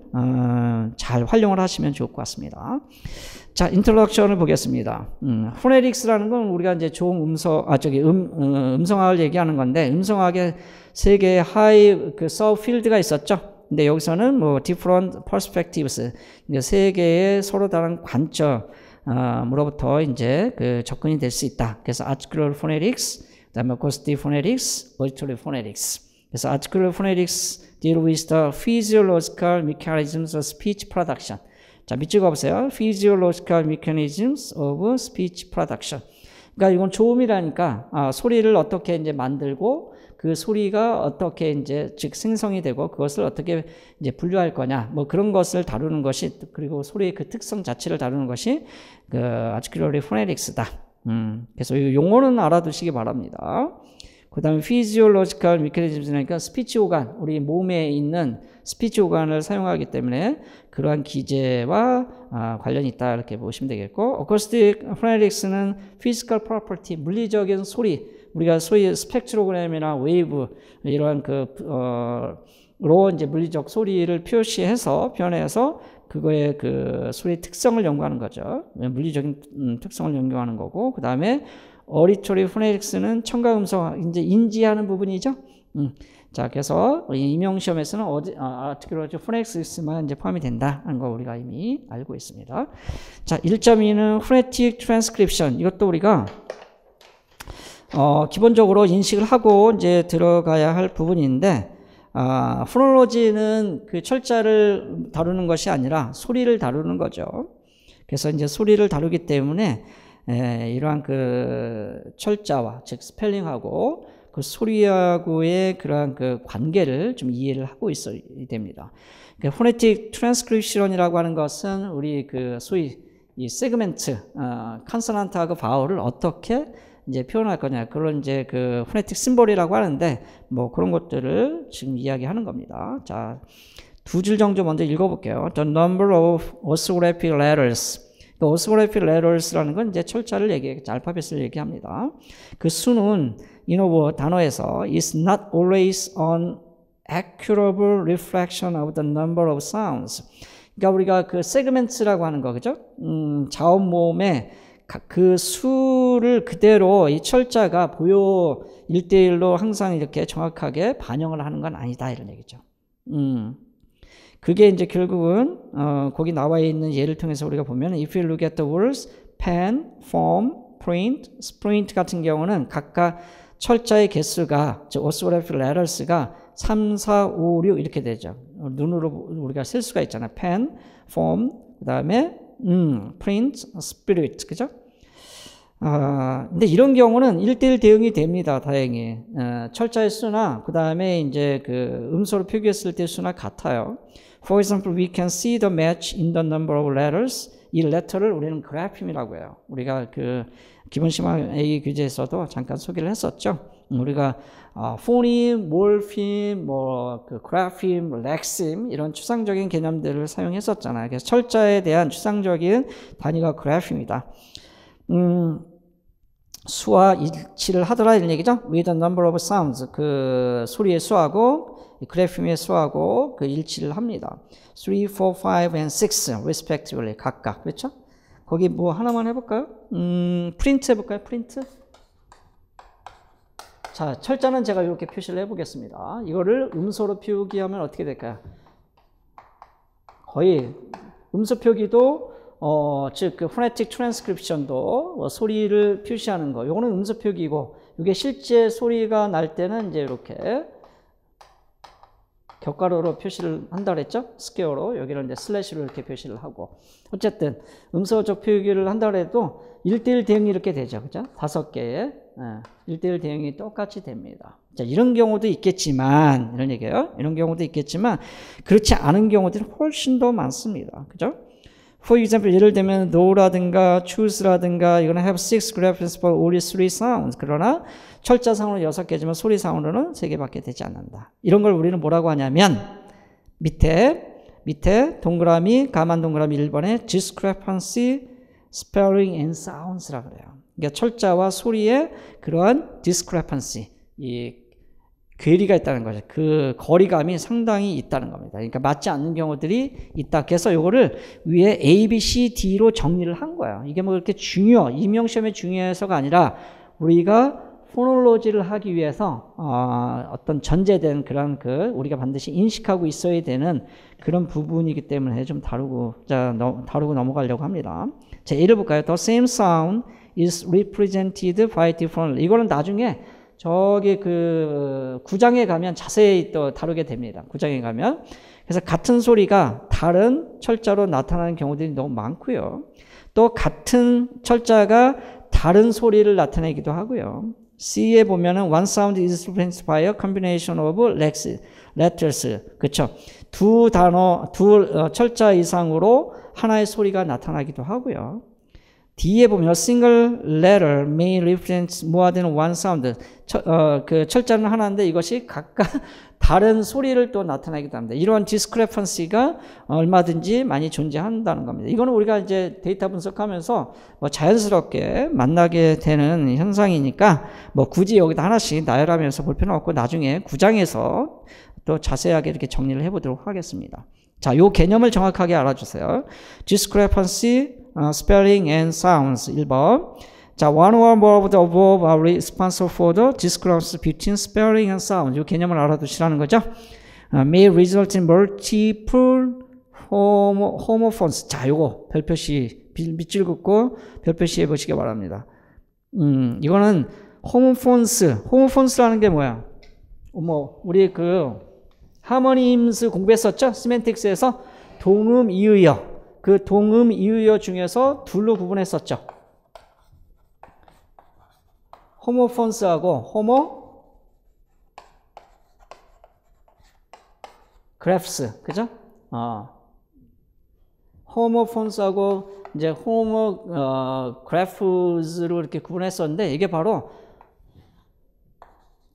잘 활용을 하시면 좋을 것 같습니다. 자, 인트로덕션을 보겠습니다. 포네틱스라는 건 우리가 이제 좋은 음성학을 얘기하는 건데 음성학의 세 개의 하이 그 서브필드가 있었죠. 근데 여기서는 뭐 different perspectives 세 개의 서로 다른 관점으로부터 이제 그 접근이 될 수 있다. 그래서 articulate phonetics, 그다음에 acoustic phonetics, auditory phonetics. 그래서 articulate phonetics deal with the physiological mechanisms of speech production. 자, 밑줄 그어보세요. physiological mechanisms of speech production. 그러니까 이건 조음이라니까 소리를 어떻게 이제 만들고 그 소리가 어떻게 이제 즉 생성이 되고 그것을 어떻게 이제 분류할 거냐 뭐 그런 것을 다루는 것이 그리고 소리의 그 특성 자체를 다루는 것이 그 articulate phonetics다. 그래서 이 용어는 알아두시기 바랍니다. 그 다음에 physiological mechanism이니까 스피치 오간, 우리 몸에 있는 스피치 오간을 사용하기 때문에 그러한 기제와 관련이 있다 이렇게 보시면 되겠고, acoustic phonetics는 physical property, 물리적인 소리, 우리가 소위 스펙트로그램이나 웨이브 이러한 로 이제 물리적 소리를 표현해서 그거의 그 소리의 특성을 연구하는 거죠. 물리적인 특성을 연구하는 거고, 그 다음에 어리토리 포네틱스는 청각 음성 이제 인지하는 부분이죠. 자, 그래서 임용 시험에서는 아티큘레이트 포네틱스만 이제 포함이 된다는 거 우리가 이미 알고 있습니다. 자, 1.2는 포네틱 트랜스크립션. 이것도 우리가 기본적으로 인식을 하고 이제 들어가야 할 부분인데, 포놀로지는 그 철자를 다루는 것이 아니라 소리를 다루는 거죠. 그래서 이제 소리를 다루기 때문에 이러한 그 철자와 즉 스펠링하고 그 소리하고의 그러한 그 관계를 좀 이해를 하고 있어야 됩니다. 그러니까 포네틱 트랜스크립션이라고 하는 것은 우리 그 소위 이 세그멘트, 컨소넌트하고 바울을 어떻게 이제 표현할 거냐, 그런 이제 그 포네틱 심볼이라고 하는데 뭐 그런 것들을 지금 이야기하는 겁니다. 자, 두 줄 정도 먼저 읽어볼게요. The number of orthographic letters. orthographic letters라는 건 이제 철자를 알파벳을 얘기합니다. 그 수는 단어에서 is not always an accurate reflection of the number of sounds. 그러니까 우리가 그 세그멘트라고 하는 거, 그죠? 자음 모음의 그 수를 그대로 이 철자가 보여 1대1로 항상 이렇게 정확하게 반영을 하는 건 아니다, 이런 얘기죠. 그게 이제 결국은 거기 나와 있는 예를 통해서 우리가 보면 if you look at the words pen, foam, print, sprint 같은 경우는 각각 철자의 개수가 즉 orthographic letters가 3, 4, 5, 6 이렇게 되죠. 눈으로 우리가 셀 수가 있잖아요. pen, foam, 그 다음에 print, spirit, 그죠? 근데 이런 경우는 1대1 대응이 됩니다. 다행히. 철자의 수나 그 다음에 이제 그 음소로 표기했을 때 수나 같아요. For example, we can see the match in the number of letters. 이 letter를 우리는 그래핌이라고 해요. 우리가 그 기본 심화 A 교재에서도 잠깐 소개를 했었죠. 우리가 포님, 몰핌, 그 그래핌, 렉심 이런 추상적인 개념들을 사용했었잖아요. 그래서 철자에 대한 추상적인 단위가 그래핌이다. 수와 일치를 하더라 이런 얘기죠. With the number of sounds 그 소리의 수하고 그래핌의 수하고 그 일치를 합니다. 3, 4, 5 and 6 respectively 각각 그렇죠? 거기 뭐 하나만 해볼까요? 프린트 해볼까요? 프린트. 자, 철자는 제가 이렇게 표시를 해보겠습니다. 이거를 음소로 표기하면 어떻게 될까요? 거의 음소 표기도 즉 그 phonetic transcription도 소리를 표시하는 거. 요거는 음소 표기고 이게 실제 소리가 날 때는 이제 이렇게 격가로로 표시를 한다 그랬죠? 스퀘어로 여기를 이제 슬래시로 이렇게 표시를 하고 어쨌든 음소적 표기를 한다 그래도 1대1 대응이 이렇게 되죠. 그죠? 5개의 1대1 대응이 똑같이 됩니다. 자, 이런 경우도 있겠지만 이런 얘기예요. 이런 경우도 있겠지만 그렇지 않은 경우들이 훨씬 더 많습니다. 그죠? For example, 예를 들면 no라든가 choose라든가 이거는 have 6 graphs for only 3 sounds. 그러나 철자상으로 6개지만 소리상으로는 3개밖에 되지 않는다. 이런 걸 우리는 뭐라고 하냐면 밑에 동그라미 가만 동그라미 1번에 discrepancy, spelling and sounds라고 그래요. 그러니까 철자와 소리의 그러한 discrepancy, 이 괴리가 있다는 거죠. 그 거리감이 상당히 있다는 겁니다. 그러니까 맞지 않는 경우들이 있다. 그래서 이거를 위에 A, B, C, D로 정리를 한 거예요. 이게 뭐 그렇게 임용시험에 중요해서가 아니라 우리가 포놀로지를 하기 위해서 어떤 전제된 그런 우리가 반드시 인식하고 있어야 되는 그런 부분이기 때문에 좀 다루고 넘어가려고 합니다. 자, 예를 볼까요? The same sound is represented by different. 이거는 나중에 저기 그 9장에 가면 자세히 또 다루게 됩니다. 9장에 가면. 그래서 같은 소리가 다른 철자로 나타나는 경우들이 너무 많고요. 또 같은 철자가 다른 소리를 나타내기도 하고요. C에 보면은 one sound is represented by a combination of letters. 그렇죠? 두 철자 이상으로 하나의 소리가 나타나기도 하고요. D에 보면 a single letter may represent more than one sound. 그 철자는 하나인데 이것이 각각 다른 소리를 또 나타내기도 합니다. 이러한 discrepancy가 얼마든지 많이 존재한다는 겁니다. 이거는 우리가 이제 데이터 분석하면서 뭐 자연스럽게 만나게 되는 현상이니까 뭐 굳이 여기다 하나씩 나열하면서 볼 필요는 없고 나중에 9장에서 또 자세하게 이렇게 정리를 해보도록 하겠습니다. 자, 요 개념을 정확하게 알아주세요. discrepancy, spelling and sounds 1번. 자, one or more of the above are responsible for the discrepancy between spelling and sound. 이 개념을 알아두시라는 거죠. May result in multiple homophones. 자, 요거 별표시 밑줄 긋고 별표시 해보시기 바랍니다. 이거는 homophones라는 게 뭐야? 우리 하모니임스 공부했었죠? 시멘틱스에서 동음, 이의어. 그 동음, 이의어 중에서 둘로 구분했었죠. 호모폰스하고 호모그래프스, 그죠? 호모폰스하고 이제 호모그래프스로 이렇게 구분했었는데 이게 바로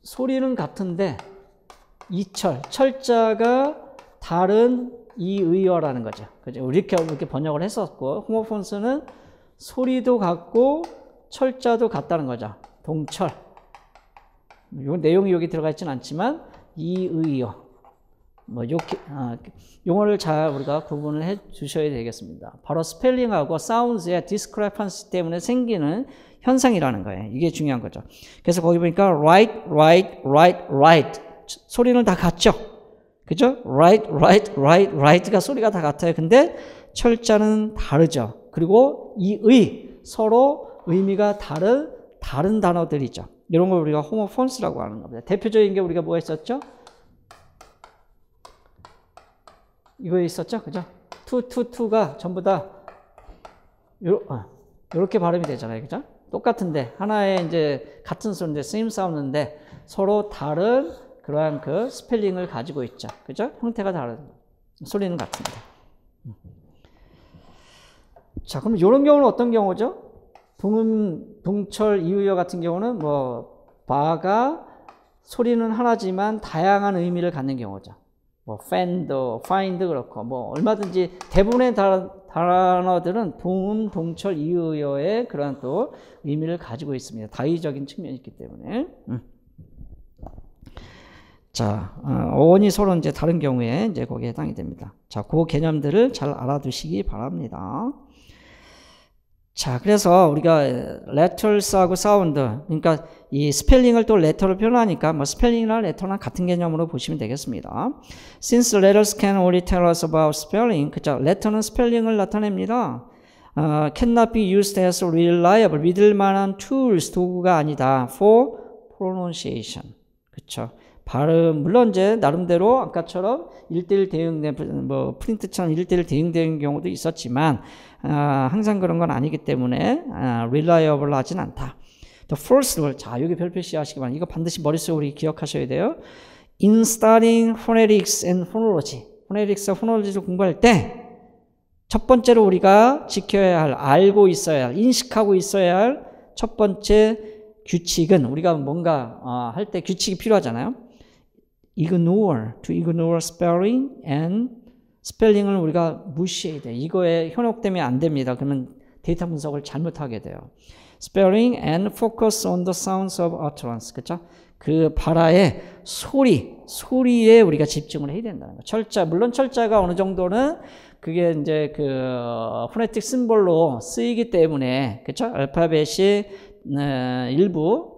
소리는 같은데 철자가 다른 이의어라는 거죠. 그죠? 이렇게 번역을 했었고, 호모폰스는 소리도 같고, 철자도 같다는 거죠. 동철. 요 내용이 여기 들어가 있지는 않지만, 이의어. 용어를 잘 우리가 구분을 해 주셔야 되겠습니다. 바로 스펠링하고 사운드의 discrepancy 때문에 생기는 현상이라는 거예요. 이게 중요한 거죠. 그래서 거기 보니까 right. 소리는 다 같죠? 그죠? right가 소리가 다 같아요. 근데 철자는 다르죠. 그리고 이 서로 의미가 다른 단어들이죠. 이런 걸 우리가 호모폰스라고 하는 겁니다. 대표적인 게 우리가 뭐 했었죠? 이거 있었죠? 그죠? 투가 전부 다 요렇게 발음이 되잖아요. 그죠? 똑같은데 하나의 이제 같은 소리인데 same 사운드인데 서로 다른 그러한 그 스펠링을 가지고 있죠. 그죠? 형태가 다른 소리는 같은데. 자, 그럼 이런 경우는 어떤 경우죠? 동철 이유여 같은 경우는 뭐 바가 소리는 하나지만 다양한 의미를 갖는 경우죠. 뭐 find 그렇고 뭐 얼마든지 대부분의 단어들은 동철 이유여의 그러한 또 의미를 가지고 있습니다. 다의적인 측면이 있기 때문에. 자, 어원이 서로 이제 다른 경우에 이제 거기에 해당이 됩니다. 자, 그 개념들을 잘 알아두시기 바랍니다. 자, 그래서 우리가 letters하고 sound, 그러니까 이 스펠링을 또 letter로 표현하니까 뭐 스펠링이나 letter나 같은 개념으로 보시면 되겠습니다. Since letters can only tell us about spelling, 그죠? letter는 스펠링을 나타냅니다. Cannot be used as reliable, 믿을 만한 tools, 도구가 아니다. For pronunciation, 그렇죠? 발음, 물론 이제 나름대로 아까처럼 1:1 대응된 뭐 프린트처럼 1:1 대응되는 경우도 있었지만 항상 그런 건 아니기 때문에 reliable 하진 않다. The first rule, 자 여기 별표시 하시기 바랍니다. 이거 반드시 머릿속으로 기억하셔야 돼요. In studying phonetics and phonology, phonetics와 phonology를 공부할 때 첫 번째로 우리가 지켜야 할, 알고 있어야 할, 인식하고 있어야 할 첫 번째 규칙은 우리가 뭔가 할 때 규칙이 필요하잖아요. to ignore spelling and 스펠링을 우리가 무시해야 돼. 이거에 현혹되면 안 됩니다. 그러면 데이터 분석을 잘못하게 돼요. Spelling and focus on the sounds of utterance. 그렇죠? 그 발화의 소리에 우리가 집중을 해야 된다는 거. 철자, 물론 철자가 어느 정도는 그게 이제 그 포네틱 심볼로 쓰이기 때문에 그렇죠? 알파벳이 일부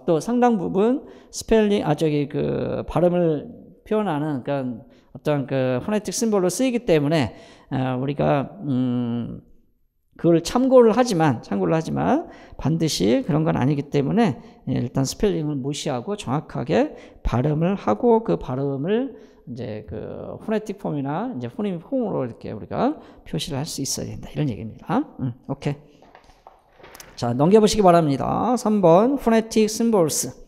또 상당 부분 스펠링 그 발음을 표현하는 그러니까 어떤 그 포네틱 심볼로 쓰이기 때문에 우리가 그걸 참고를 하지만 반드시 그런 건 아니기 때문에 일단 스펠링을 무시하고 정확하게 발음을 하고 그 발음을 이제 그 포네틱 폼이나 이제 포네믹 폼으로 이렇게 우리가 표시를 할 수 있어야 된다 이런 얘기입니다. 오케이. 자, 넘겨보시기 바랍니다. 3번 phonetic symbols.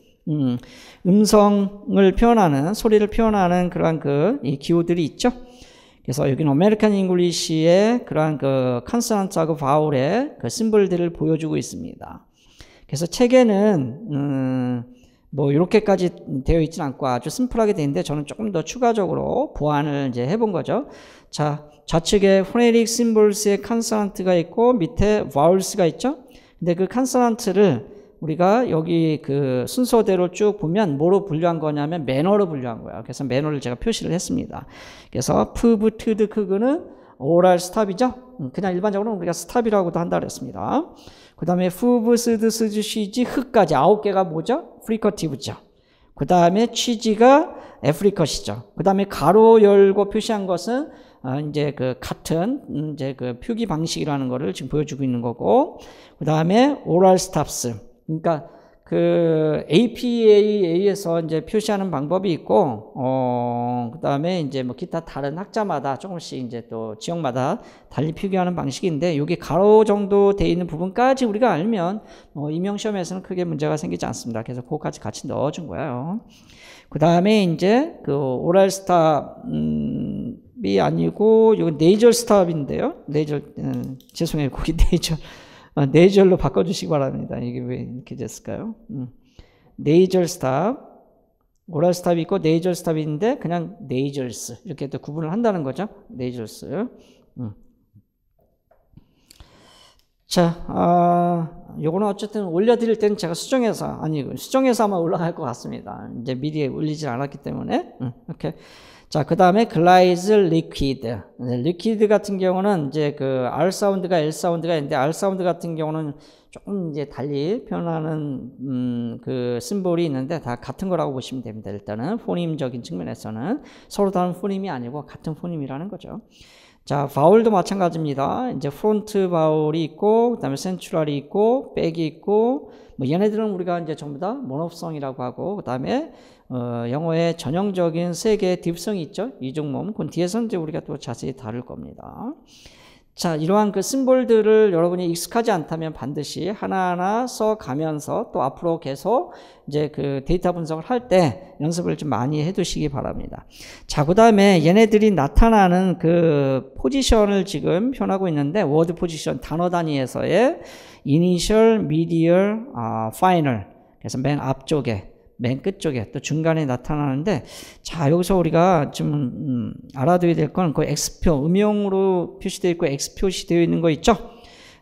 음성을 표현하는, 소리를 표현하는 그러한 이 기호들이 있죠. 그래서 여기는 아메리칸 잉글리시의 그러한 그 컨소넌트하고 바울의 그 심볼들을 보여주고 있습니다. 그래서 책에는 뭐 이렇게까지 되어 있지는 않고 아주 심플하게 되어 있는데 저는 조금 더 추가적으로 보완을 이제 해본 거죠. 자, 좌측에 phonetic symbols의 컨소넌트가 있고 밑에 vowels가 있죠. 근데 그 컨소넌트를 우리가 여기 그 순서대로 쭉 보면 뭐로 분류한 거냐면 매너로 분류한 거야. 그래서 매너를 제가 표시를 했습니다. 그래서 푸브, 트드, 크그는 오랄 스탑이죠. 그냥 일반적으로 우리가 스탑이라고도 한다 그랬습니다. 그 다음에 푸브, 스드, 스즈, 쉬지, 흑까지 9개가 뭐죠? 프리커티브죠. 그 다음에 취지가 애프리컷이죠. 그 다음에 가로 열고 표시한 것은 이제 그 같은 이제 그 표기 방식이라는 거를 지금 보여주고 있는 거고, 그 다음에 오랄 스탑스. 그러니까 그 APA에서 이제 표시하는 방법이 있고, 그 다음에 이제 뭐 기타 다른 학자마다 조금씩 이제 또 지역마다 달리 표기하는 방식인데, 여기 가로 정도 돼 있는 부분까지 우리가 알면 임용 시험에서는 크게 문제가 생기지 않습니다. 그래서 그거까지 같이 넣어준 거예요. 그 다음에 이제 그 오랄 스탑이 아니고, 이건 네이절 스탑인데요. 죄송해요. 거기 네이절로 바꿔주시기 바랍니다. 이게 왜 이렇게 됐을까요? 네이절 스탑, 오랄 스탑이 있고 네이절 스탑이 있는데 그냥 네이절스 이렇게 또 구분을 한다는 거죠. 네이절스. 자, 요거는 어쨌든 올려드릴 때는 제가 수정해서 아마 올라갈 것 같습니다. 이제 미리 올리지 않았기 때문에. 이렇게. 자, 그 다음에 글라이즈 리퀴드. 리퀴드 같은 경우는 이제 그 R 사운드가 L 사운드가 있는데 R 사운드 같은 경우는 조금 이제 달리 표현하는 그 심볼이 있는데 다 같은 거라고 보시면 됩니다. 일단은 포님적인 측면에서는 서로 다른 포님이 아니고 같은 포님이라는 거죠. 자, 바울도 마찬가지입니다. 이제 프론트 바울이 있고, 그 다음에 센츄럴이 있고, 백이 있고, 뭐 얘네들은 우리가 이제 전부 다 모노성이라고 하고, 그 다음에 영어의 전형적인 세 개의 딥성이 있죠. 이중모음. 그건 뒤에서 이제 우리가 또 자세히 다룰 겁니다. 자, 이러한 그 심볼들을 여러분이 익숙하지 않다면 반드시 하나하나 써가면서 또 앞으로 계속 이제 그 데이터 분석을 할 때 연습을 좀 많이 해 두시기 바랍니다. 자, 그 다음에 얘네들이 나타나는 그 포지션을 지금 표현하고 있는데, 워드 포지션 단어 단위에서의 initial, medial, final. 그래서 맨 앞쪽에, 맨 끝쪽에 또 중간에 나타나는데, 자, 여기서 우리가 좀 알아둬야 될 건 그 X표, 음영으로 표시되어 있고 X 표시되어 있는 거 있죠?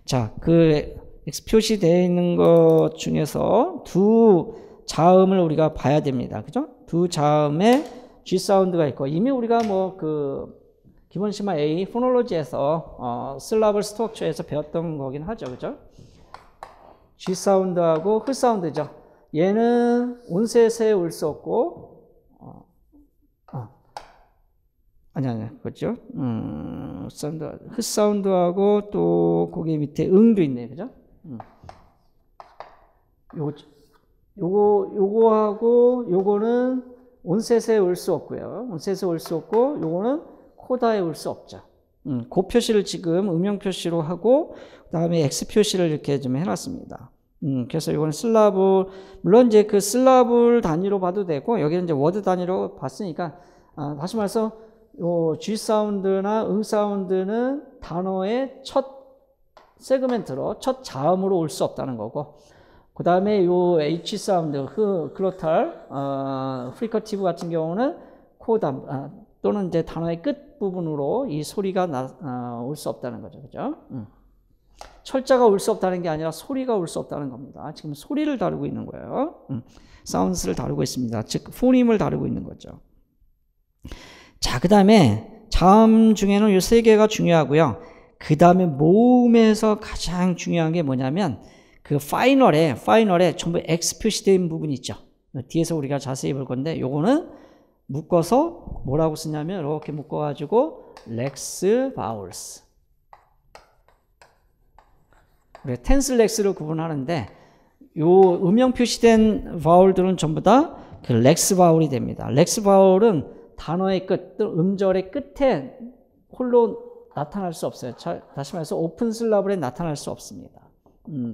자, 그 X 표시되어 있는 것 중에서 두 자음을 우리가 봐야 됩니다. 그죠? 두 자음에 G 사운드가 있고, 이미 우리가 뭐 그 기본 심화 A 포놀로지에서 슬라블 스트럭처에서 배웠던 거긴 하죠. 그죠? G 사운드하고 흐 사운드죠. 얘는 온셋에 올 수 없고, 아니, 그죠? 흐 사운드하고 또 거기 밑에 응도 있네, 그죠? 요거하고 요거는 온셋에 올 수 없고요. 온셋에 올 수 없고, 요거는 코다에 올 수 없죠. 그 표시를 지금 음영 표시로 하고, 그 다음에 X 표시를 이렇게 좀 해놨습니다. 그래서 이거는 슬라블, 물론 이제 그 슬라블 단위로 봐도 되고, 여기는 이제 워드 단위로 봤으니까, 다시 말해서, 요 G 사운드나 응 사운드는 단어의 첫 세그멘트로, 첫 자음으로 올 수 없다는 거고, 그 다음에 요 H 사운드, 글로탈, 프리커티브 같은 경우는 코담, 또는 이제 단어의 끝 부분으로 이 소리가 올 수 없다는 거죠. 그죠? 철자가 올 수 없다는 게 아니라 소리가 올 수 없다는 겁니다. 지금 소리를 다루고 있는 거예요. 사운드를 다루고 있습니다. 즉, 포님을 다루고 있는 거죠. 자, 그 다음에 자음 중에는 이 세 개가 중요하고요. 그 다음에 모음에서 가장 중요한 게 뭐냐면 그 파이널에 전부 X 표시된 부분이 있죠. 뒤에서 우리가 자세히 볼 건데, 요거는 묶어서 뭐라고 쓰냐면 이렇게 묶어가지고 렉스 바울스. 우리가 텐스 렉스로 구분하는데, 요 음영 표시된 바울들은 전부 다 그 렉스 바울이 됩니다. 렉스 바울은 단어의 끝, 음절의 끝에 홀로 나타날 수 없어요. 다시 말해서 오픈 슬라블에 나타날 수 없습니다.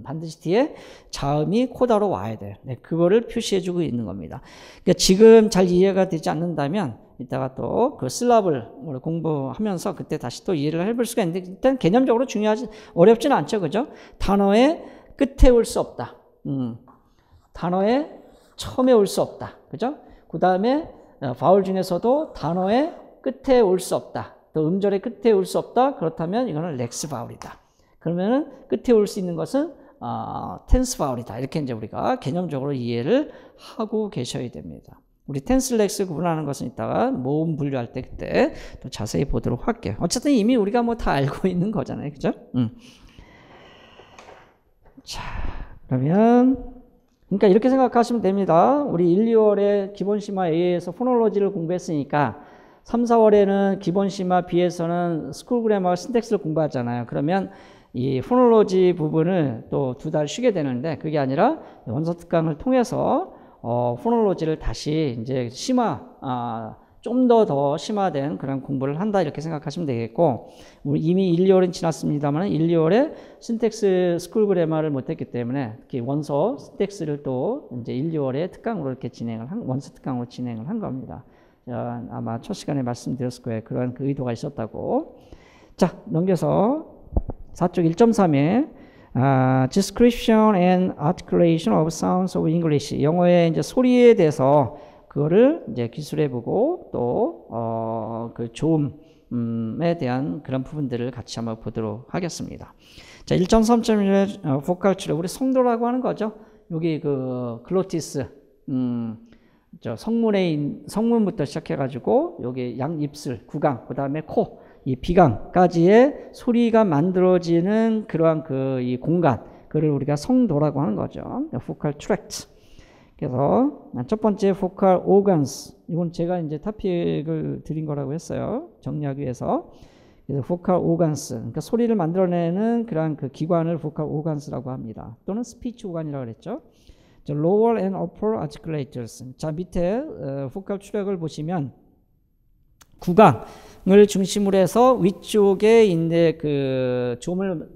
반드시 뒤에 자음이 코다로 와야 돼요. 네, 그거를 표시해주고 있는 겁니다. 그러니까 지금 잘 이해가 되지 않는다면 이따가 또 그 슬라블 공부하면서 그때 다시 또 이해를 해볼 수가 있는데, 일단 개념적으로 어렵지는 않죠. 그죠? 단어의 끝에 올 수 없다. 단어의 처음에 올 수 없다. 그죠? 그 다음에 바울 중에서도 단어의 끝에 올 수 없다. 또 음절의 끝에 올 수 없다. 그렇다면 이거는 렉스 바울이다. 그러면은 끝에 올 수 있는 것은 텐스 바울이다. 이렇게 이제 우리가 개념적으로 이해를 하고 계셔야 됩니다. 우리 텐스 렉스 구분하는 것은 이따가 모음 분류할 때 그때 또 자세히 보도록 할게요. 어쨌든 이미 우리가 뭐 다 알고 있는 거잖아요. 그죠? 자, 그러면 그러니까 이렇게 생각하시면 됩니다. 우리 1, 2월에 기본 심화 A에서 포놀로지를 공부했으니까 3, 4월에는 기본 심화 B에서는 스쿨 그래머 신텍스를 공부하잖아요. 그러면 이 포놀로지 부분을 또 2달 쉬게 되는데, 그게 아니라 원서 특강을 통해서 포놀로지를 다시 이제 좀 더 심화된 그런 공부를 한다, 이렇게 생각하시면 되겠고, 이미 1, 2월은 지났습니다만 1, 2월에 신텍스 스쿨 그래머를 못했기 때문에 특히 원서 신텍스를 또 이제 1, 2월에 특강으로 이렇게 원서 특강으로 진행을 한 겁니다. 아마 첫 시간에 말씀드렸을 거예요. 그런 그 의도가 있었다고. 자, 넘겨서 4쪽 1.3에 description and articulation of sounds of English. 영어의 이제 소리에 대해서 그거를 이제 기술해보고 또 그 에 대한 그런 부분들을 같이 한번 보도록 하겠습니다. 자, 1.3.1의 보컬 출력, 우리 성도라고 하는 거죠. 여기 그 글로티스, 저 성문부터 시작해가지고 여기 양입술, 구강, 그 다음에 코, 이 비강까지의 소리가 만들어지는 그러한 그 이 공간, 그를 우리가 성도라고 하는 거죠. vocal tract. 그래서 첫 번째 vocal organs, 이건 제가 이제 토픽을 드린 거라고 했어요. 정리하기 위해서. 그래서 vocal organs, 그러니까 소리를 만들어내는 그러한 그 기관을 vocal organs라고 합니다. 또는 speech organ이라고 그랬죠. lower and upper articulators. 자, 밑에 vocal 출력을 보시면 구강을 중심으로 해서 위쪽에 있는 그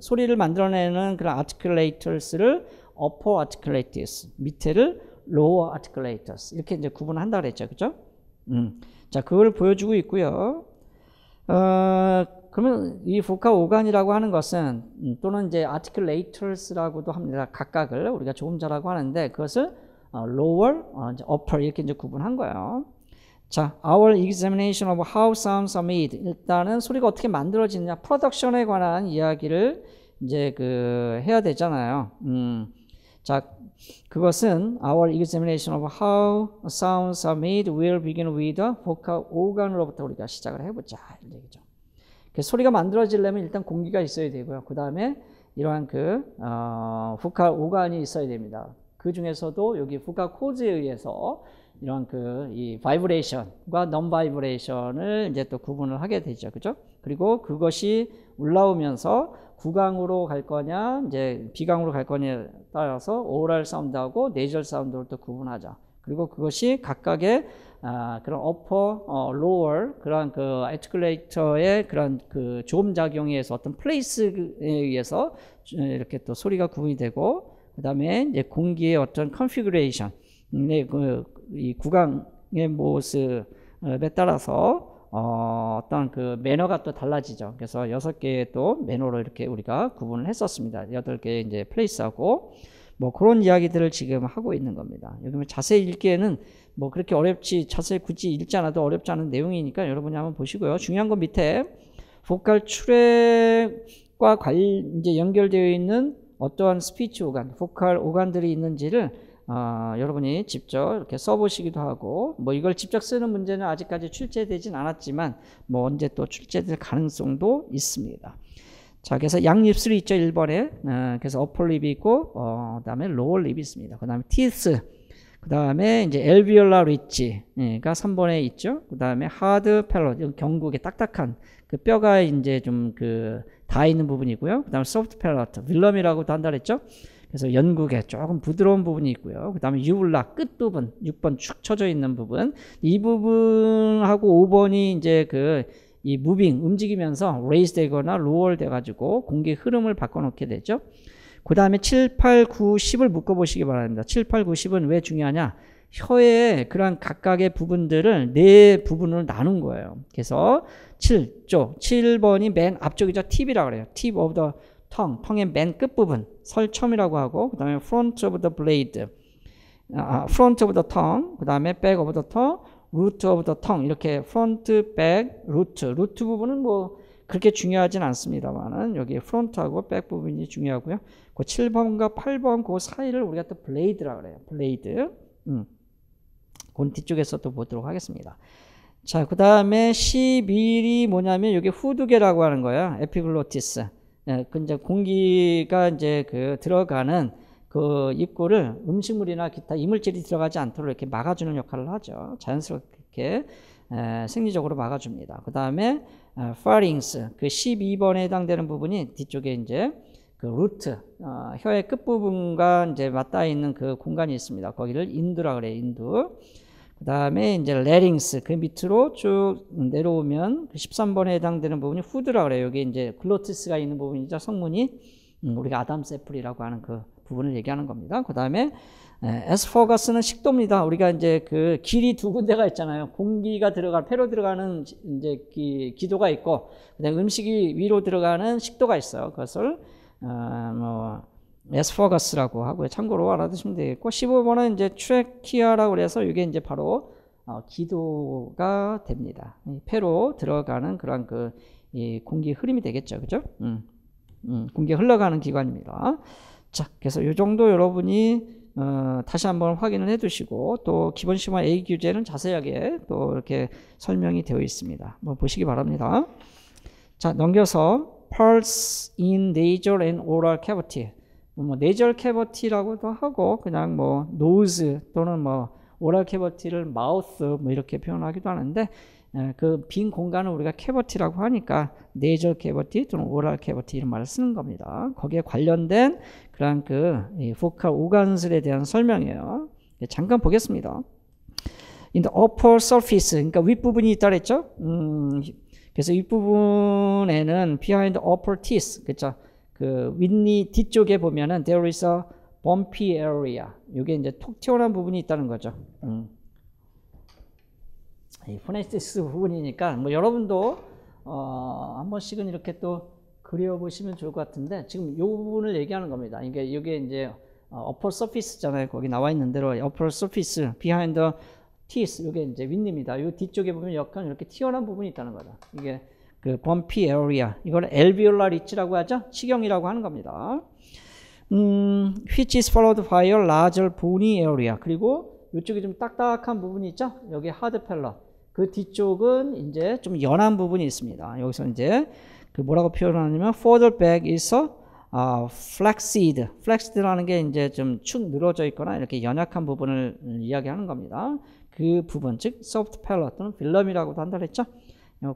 소리를 만들어내는 그런 articulators를 upper articulators, 밑에를 lower articulators 이렇게 이제 구분한다 그랬죠, 그죠? 자, 그걸 보여주고 있고요. 그러면 이 vocal organ이라고 하는 것은 또는 이제 articulators라고도 합니다. 각각을 우리가 조음자라고 하는데 그것을 lower, upper 이렇게 이제 구분한 거예요. 자, our examination of how sounds are made. 일단은 소리가 어떻게 만들어지느냐, 프로덕션에 관한 이야기를 이제 그 해야 되잖아요. 자, 그것은 our examination of how sounds are made will begin with the vocal organ으로부터 우리가 시작을 해보자. 이런 얘기죠. 소리가 만들어지려면 일단 공기가 있어야 되고요. 그 다음에 이러한 그 vocal organ이 있어야 됩니다. 그 중에서도 여기 vocal cords에 의해서 이런 그 이 바이브레이션과 non 바이브레이션을 이제 또 구분을 하게 되죠, 그죠? 그리고 그것이 올라오면서 구강으로 갈 거냐, 이제 비강으로 갈 거냐에 따라서 오럴 사운드하고 네이절 사운드를 또 구분하자. 그리고 그것이 각각의 그런 upper, lower 그런 그 articulator의 그런 그 조음 작용에 의해서 어떤 플레이스에 의해서 이렇게 또 소리가 구분이 되고, 그 다음에 이제 공기의 어떤 configuration, 이 구강의 모습에 따라서 어떤 그 매너가 또 달라지죠. 그래서 6개의 또 매너로 이렇게 우리가 구분을 했었습니다. 8개의 이제 플레이스하고 뭐 그런 이야기들을 지금 하고 있는 겁니다. 여기 자세히 읽기에는 뭐 그렇게 자세히 굳이 읽지 않아도 어렵지 않은 내용이니까 여러분이 한번 보시고요. 중요한 건 밑에 보컬 출액과 이제 연결되어 있는 어떠한 스피치 오간, 보컬 오간들이 있는지를 여러분이 직접 이렇게 써보시기도 하고, 뭐 이걸 직접 쓰는 문제는 아직까지 출제되진 않았지만 뭐 언제 또 출제될 가능성도 있습니다. 자, 그래서 양입술이 있죠, 1번에. 그래서 어퍼립이 있고, 그 다음에 로어립이 있습니다. 그 다음에 teeth, 그 다음에 이제 alveolar ridge가 3번에 있죠. 그 다음에 hard palate, 경국에 딱딱한 그 뼈가 이제 좀 다 있는 부분이고요. 그 다음에 soft palate, vilum이라고도 한다 그랬죠. 그래서 연국에 조금 부드러운 부분이 있고요. 그 다음에 유블라 끝부분, 6번 축 처져 있는 부분. 이 부분하고 5번이 이제 이 무빙, 움직이면서 레이즈 되거나 로얼 돼가지고 공기 흐름을 바꿔놓게 되죠. 그 다음에 7, 8, 9, 10을 묶어보시기 바랍니다. 7, 8, 9, 10은 왜 중요하냐? 혀의 그런 각각의 부분들을 4부분으로 나눈 거예요. 그래서 7번이 맨 앞쪽이죠. 팁이라고 그래요. tip of the tongue, tongu의 맨 끝부분, 설첨이라고 하고, 그 다음에 front of the blade, front of the tongue, 그 다음에 back of the tongue, root of the tongue, 이렇게 front, back, root 부분은 뭐 그렇게 중요하진 않습니다만은 여기 front하고 back 부분이 중요하고요. 그 7번과 8번 그 사이를 우리가 또 blade라고 그래요. blade. 그 뒤쪽에서 또 보도록 하겠습니다. 자, 그 다음에 11이 뭐냐면 여기 후두개라고 하는 거야. 에피글로티스. 이제 공기가 이제 들어가는 그 입구를 음식물이나 기타 이물질이 들어가지 않도록 이렇게 막아주는 역할을 하죠. 자연스럽게 생리적으로 막아줍니다. 그 다음에 pharynx, 그 12번에 해당되는 부분이 뒤쪽에 이제 그 루트, 혀의 끝부분과 이제 맞닿아 있는 그 공간이 있습니다. 거기를 인두라 그래요. 인두. 그 다음에 이제 larynx, 그 밑으로 쭉 내려오면 그 13번에 해당되는 부분이 후드라 그래요. 여기 이제 글로티스가 있는 부분이죠. 성문이 우리가 아담스 애플이라고 하는 그 부분을 얘기하는 겁니다. 그 다음에 에스포가스는 식도입니다. 우리가 이제 그 길이 2군데가 있잖아요. 공기가 폐로 들어가는 이제 기도가 있고, 그다음에 음식이 위로 들어가는 식도가 있어요. 그것을 에스포가스라고 하고요. 참고로 알아두시면 되겠고, 15번은 이제 트레키아라고 그래서 이게 이제 바로 기도가 됩니다. 폐로 들어가는 그런 이 공기 흐름이 되겠죠, 그죠? 공기가 흘러가는 기관입니다. 자, 그래서 이 정도 여러분이 다시 한번 확인을 해두시고 또 기본 시험화 A 규제는 자세하게 또 이렇게 설명이 되어 있습니다. 한번 보시기 바랍니다. 자, 넘겨서 pulse in nasal and oral cavity. 뭐 nasal cavity라고도 하고 그냥 뭐 nose 또는 뭐 oral cavity를 mouth 뭐 이렇게 표현하기도 하는데 그 빈 공간을 우리가 cavity라고 하니까 nasal cavity 또는 oral cavity 이런 말을 쓰는 겁니다. 거기에 관련된 그런 vocal 오간술에 대한 설명이에요. 잠깐 보겠습니다. In the upper surface, 그러니까 윗부분이 있다 그랬죠? 그래서 윗부분에는 behind the upper teeth, 그렇죠? 그 윗니 뒤쪽에 보면은 there is a bumpy area. 이게 이제 톡 튀어나온 부분이 있다는 거죠. 이 포네틱스 부분이니까 뭐 여러분도 한 번씩은 이렇게 또 그려보시면 좋을 것 같은데 지금 이 부분을 얘기하는 겁니다. 이게 이제 upper surface잖아요. 거기 나와 있는 대로 upper surface, behind the teeth, 이게 이제 윗입니다. 이 뒤쪽에 보면 약간 이렇게 튀어나온 부분이 있다는 거죠. 이게 그 bumpy area, 이걸 alveolar ridge라고 하죠. 치경이라고 하는 겁니다. which is followed by a larger bony area. 그리고 이쪽에 좀 딱딱한 부분이 있죠. 여기 hard palate. 그 뒤쪽은 이제 좀 연한 부분이 있습니다. 여기서 이제 그 뭐라고 표현하냐면 further back is flaccid. flaccid라는 게 이제 좀 축 늘어져 있거나 이렇게 연약한 부분을 이야기하는 겁니다. 그 부분, 즉 soft palate 또는 필름이라고도 한다 그랬죠.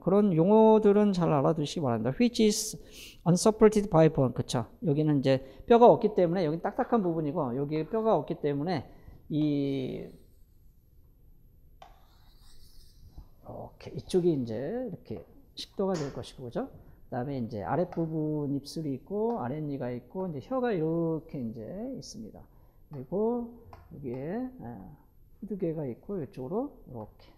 그런 용어들은 잘 알아두시기 바랍니다. which is unsupported by bone. 그쵸? 여기는 이제 뼈가 없기 때문에 여기 딱딱한 부분이고 여기 뼈가 없기 때문에 이쪽이 이제 이렇게 식도가 될 것이고, 그죠? 그 다음에 이제 아랫부분 입술이 있고, 아랫니가 있고, 이제 혀가 이렇게 이제 있습니다. 그리고 여기에 후두개가 있고, 이쪽으로 이렇게.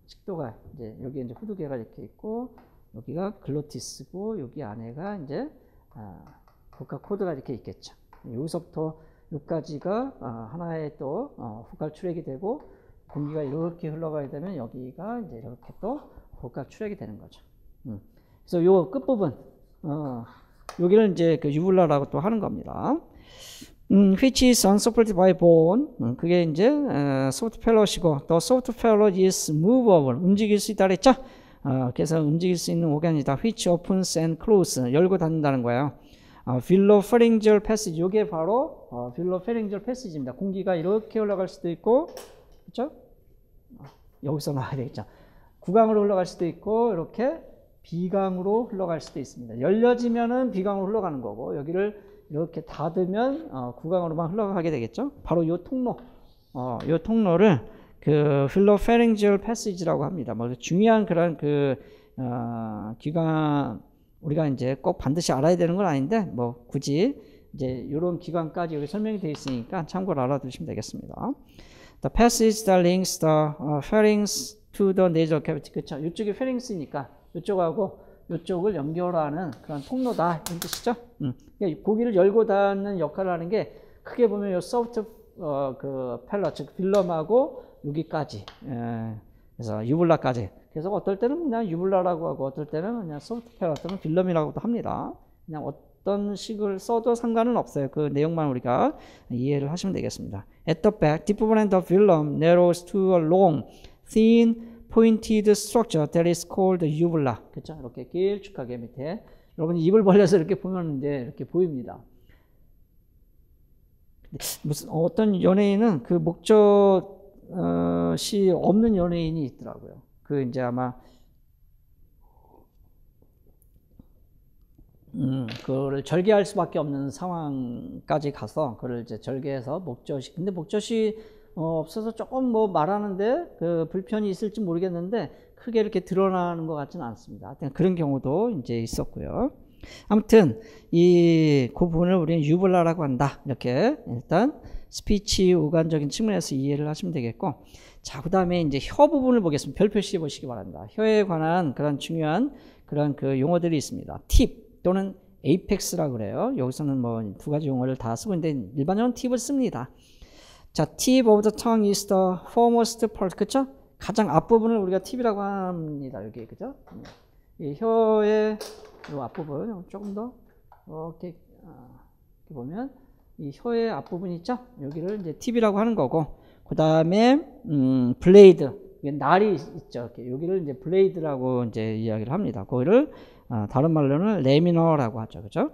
식도가 이제, 여기 이제 후두개가 이렇게 있고, 여기가 글로티스고, 여기 안에가 이제, 복합 코드가 이렇게 있겠죠. 여기서부터 여기까지가 하나의 또, 후각 출액이 되고, 공기가 이렇게 흘러가야 되면 여기가 이제 이렇게 또 복각 출액이 되는 거죠. 그래서 요 끝부분, 여기를 이제 그 유블라라고 또 하는 겁니다. which is unsupported by bone. 그게 이제 soft palate이고, 또 soft palate is movable. 움직일 수 있다 그랬죠? 그래서 움직일 수 있는 오간이다. which opens and closes. 열고 닫는다는 거예요. vilopharyngeal passage. 이게 바로 vilopharyngeal passage입니다. 공기가 이렇게 올라갈 수도 있고, 그렇죠? 여기서 나와야 되겠죠. 구강으로 흘러갈 수도 있고 이렇게 비강으로 흘러갈 수도 있습니다. 열려지면은 비강으로 흘러가는 거고 여기를 이렇게 닫으면 구강으로만 흘러가게 되겠죠. 바로 요 통로, 요 통로를 그 vilopharyngeal passage라고 합니다. 뭐 중요한 그런 기관 우리가 이제 꼭 반드시 알아야 되는 건 아닌데 뭐 굳이 이제 이런 기관까지 여기 설명이 되어 있으니까 참고로 알아두시면 되겠습니다. The passage that links the pharynx to the nasal cavity. 그쵸? 이쪽이 pharynx이니까 이쪽하고 이쪽을 연결하는 그런 통로다. 이런 뜻이죠? 그러니까 고기를 열고 닫는 역할을 하는 게 크게 보면 이 soft palate, 즉 필름하고 여기까지. 그래서 유블라까지. 그래서 어떨 때는 그냥 유블라라고 하고 어떨 때는 그냥 soft palate는 필름이라고도 합니다. 그냥 어떤 식을 써도 상관은 없어요. 그 내용만 우리가 이해를 하시면 되겠습니다. At the back, 뒷부분 and the filum narrows to a long, thin, pointed structure that is called uvula. 그렇죠? 이렇게 길쭉하게 밑에 여러분이 입을 벌려서 이렇게 보면 이제 이렇게 보입니다. 무슨 어떤 연예인은 그 목젖이 없는 연예인이 있더라고요. 그 이제 아마 그거를 절개할 수밖에 없는 상황까지 가서 그걸 이제 절개해서 목젖이, 근데 목젖이 없어서 조금 뭐 말하는데 그 불편이 있을지 모르겠는데 크게 이렇게 드러나는 것 같지는 않습니다. 그런 경우도 이제 있었고요. 아무튼 그 부분을 우리는 유블라라고 한다. 이렇게 일단 스피치 오간적인 측면에서 이해를 하시면 되겠고, 자, 그 다음에 이제 혀 부분을 보겠습니다. 별 표시해 보시기 바랍니다. 혀에 관한 그런 중요한 그런 그 용어들이 있습니다. 팁 또는 에이펙스라고 그래요. 여기서는 뭐 두 가지 용어를 다 쓰고 있는데 일반적으로 팁을 씁니다. 자, tip of the tongue is the foremost part. 그쵸? 가장 앞부분을 우리가 팁이라고 합니다. 여기, 그죠? 이 혀의 이 앞부분, 조금 더, 이렇게 보면, 이 혀의 앞부분 있죠? 여기를 이제 팁이라고 하는 거고, 그 다음에, 블레이드. 날이 있죠. 이렇게. 여기를 이제 블레이드라고 이제 이야기를 합니다. 거기를, 다른 말로는 레미너라고 하죠. 그죠?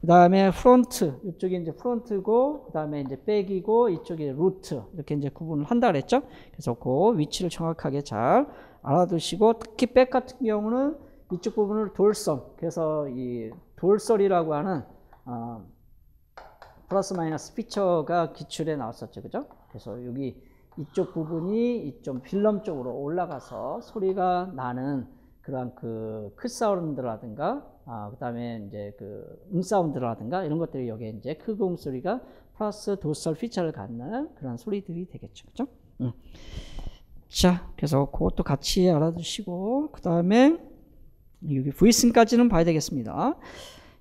그 다음에 프론트, 이쪽이 이제 프론트고, 그 다음에 이제 백이고, 이쪽이 루트, 이렇게 이제 구분을 한다 그랬죠. 그래서 그 위치를 정확하게 잘 알아두시고, 특히 백 같은 경우는 이쪽 부분을 돌설, 그래서 이 돌설이라고 하는, 플러스 마이너스 피처가 기출에 나왔었죠. 그죠? 그래서 여기 이쪽 부분이 이쪽 필름 쪽으로 올라가서 소리가 나는 그러한 그 사운드라든가, 그 다음에 이제 그 사운드라든가 이런 것들이 여기에 이제 크고 소리가 플러스 도설 피처를 갖는 그런 소리들이 되겠죠. 그죠? 자, 그래서 그것도 같이 알아두시고, 그 다음에 여기 V싱까지는 봐야 되겠습니다.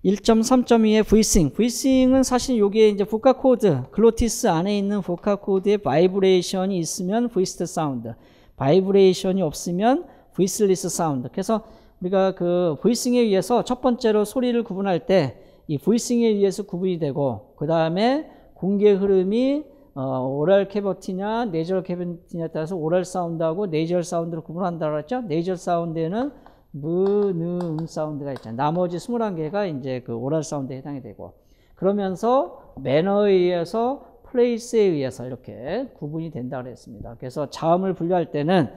1.3.2의 V싱. V싱은 사실 여기에 이제 보카 코드, 글로티스 안에 있는 보카 코드에 바이브레이션이 있으면 V스트 사운드, 바이브레이션이 없으면 V슬리스 사운드. 그래서 우리가 그 V싱에 의해서 첫 번째로 소리를 구분할 때 이 V싱에 의해서 구분이 되고, 그 다음에 공기의 흐름이 오랄 캐버티냐 네이저럴 캐버티냐에 따라서 오랄 사운드하고 네이저럴 사운드로 구분한다고 했죠. 네이저럴 사운드에는 무, 느, 사운드가 있잖아요. 나머지 21개가 이제 그 오랄 사운드에 해당이 되고, 그러면서 매너에 의해서 플레이스에 의해서 이렇게 구분이 된다고 그랬습니다. 그래서 자음을 분류할 때는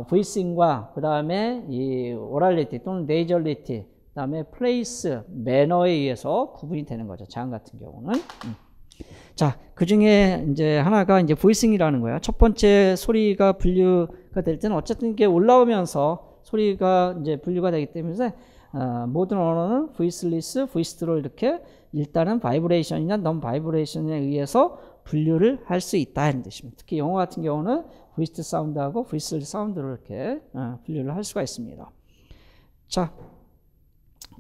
보이싱과 그 다음에 이 오랄리티 또는 네이저리티, 그 다음에 플레이스, 매너에 의해서 구분이 되는 거죠. 자음 같은 경우는. 자, 그 중에 이제 하나가 이제 보이싱이라는 거예요. 첫 번째 소리가 분류가 될 때는 어쨌든 이게 올라오면서 소리가 이제 분류가 되기 때문에 모든 언어는 보이스리스, 보이스트로 이렇게 일단은 바이브레이션이나 넌 바이브레이션에 의해서 분류를 할 수 있다 하는 뜻입니다. 특히 영어 같은 경우는 보이스트 사운드하고 보이스리 사운드로 이렇게 분류를 할 수가 있습니다. 자,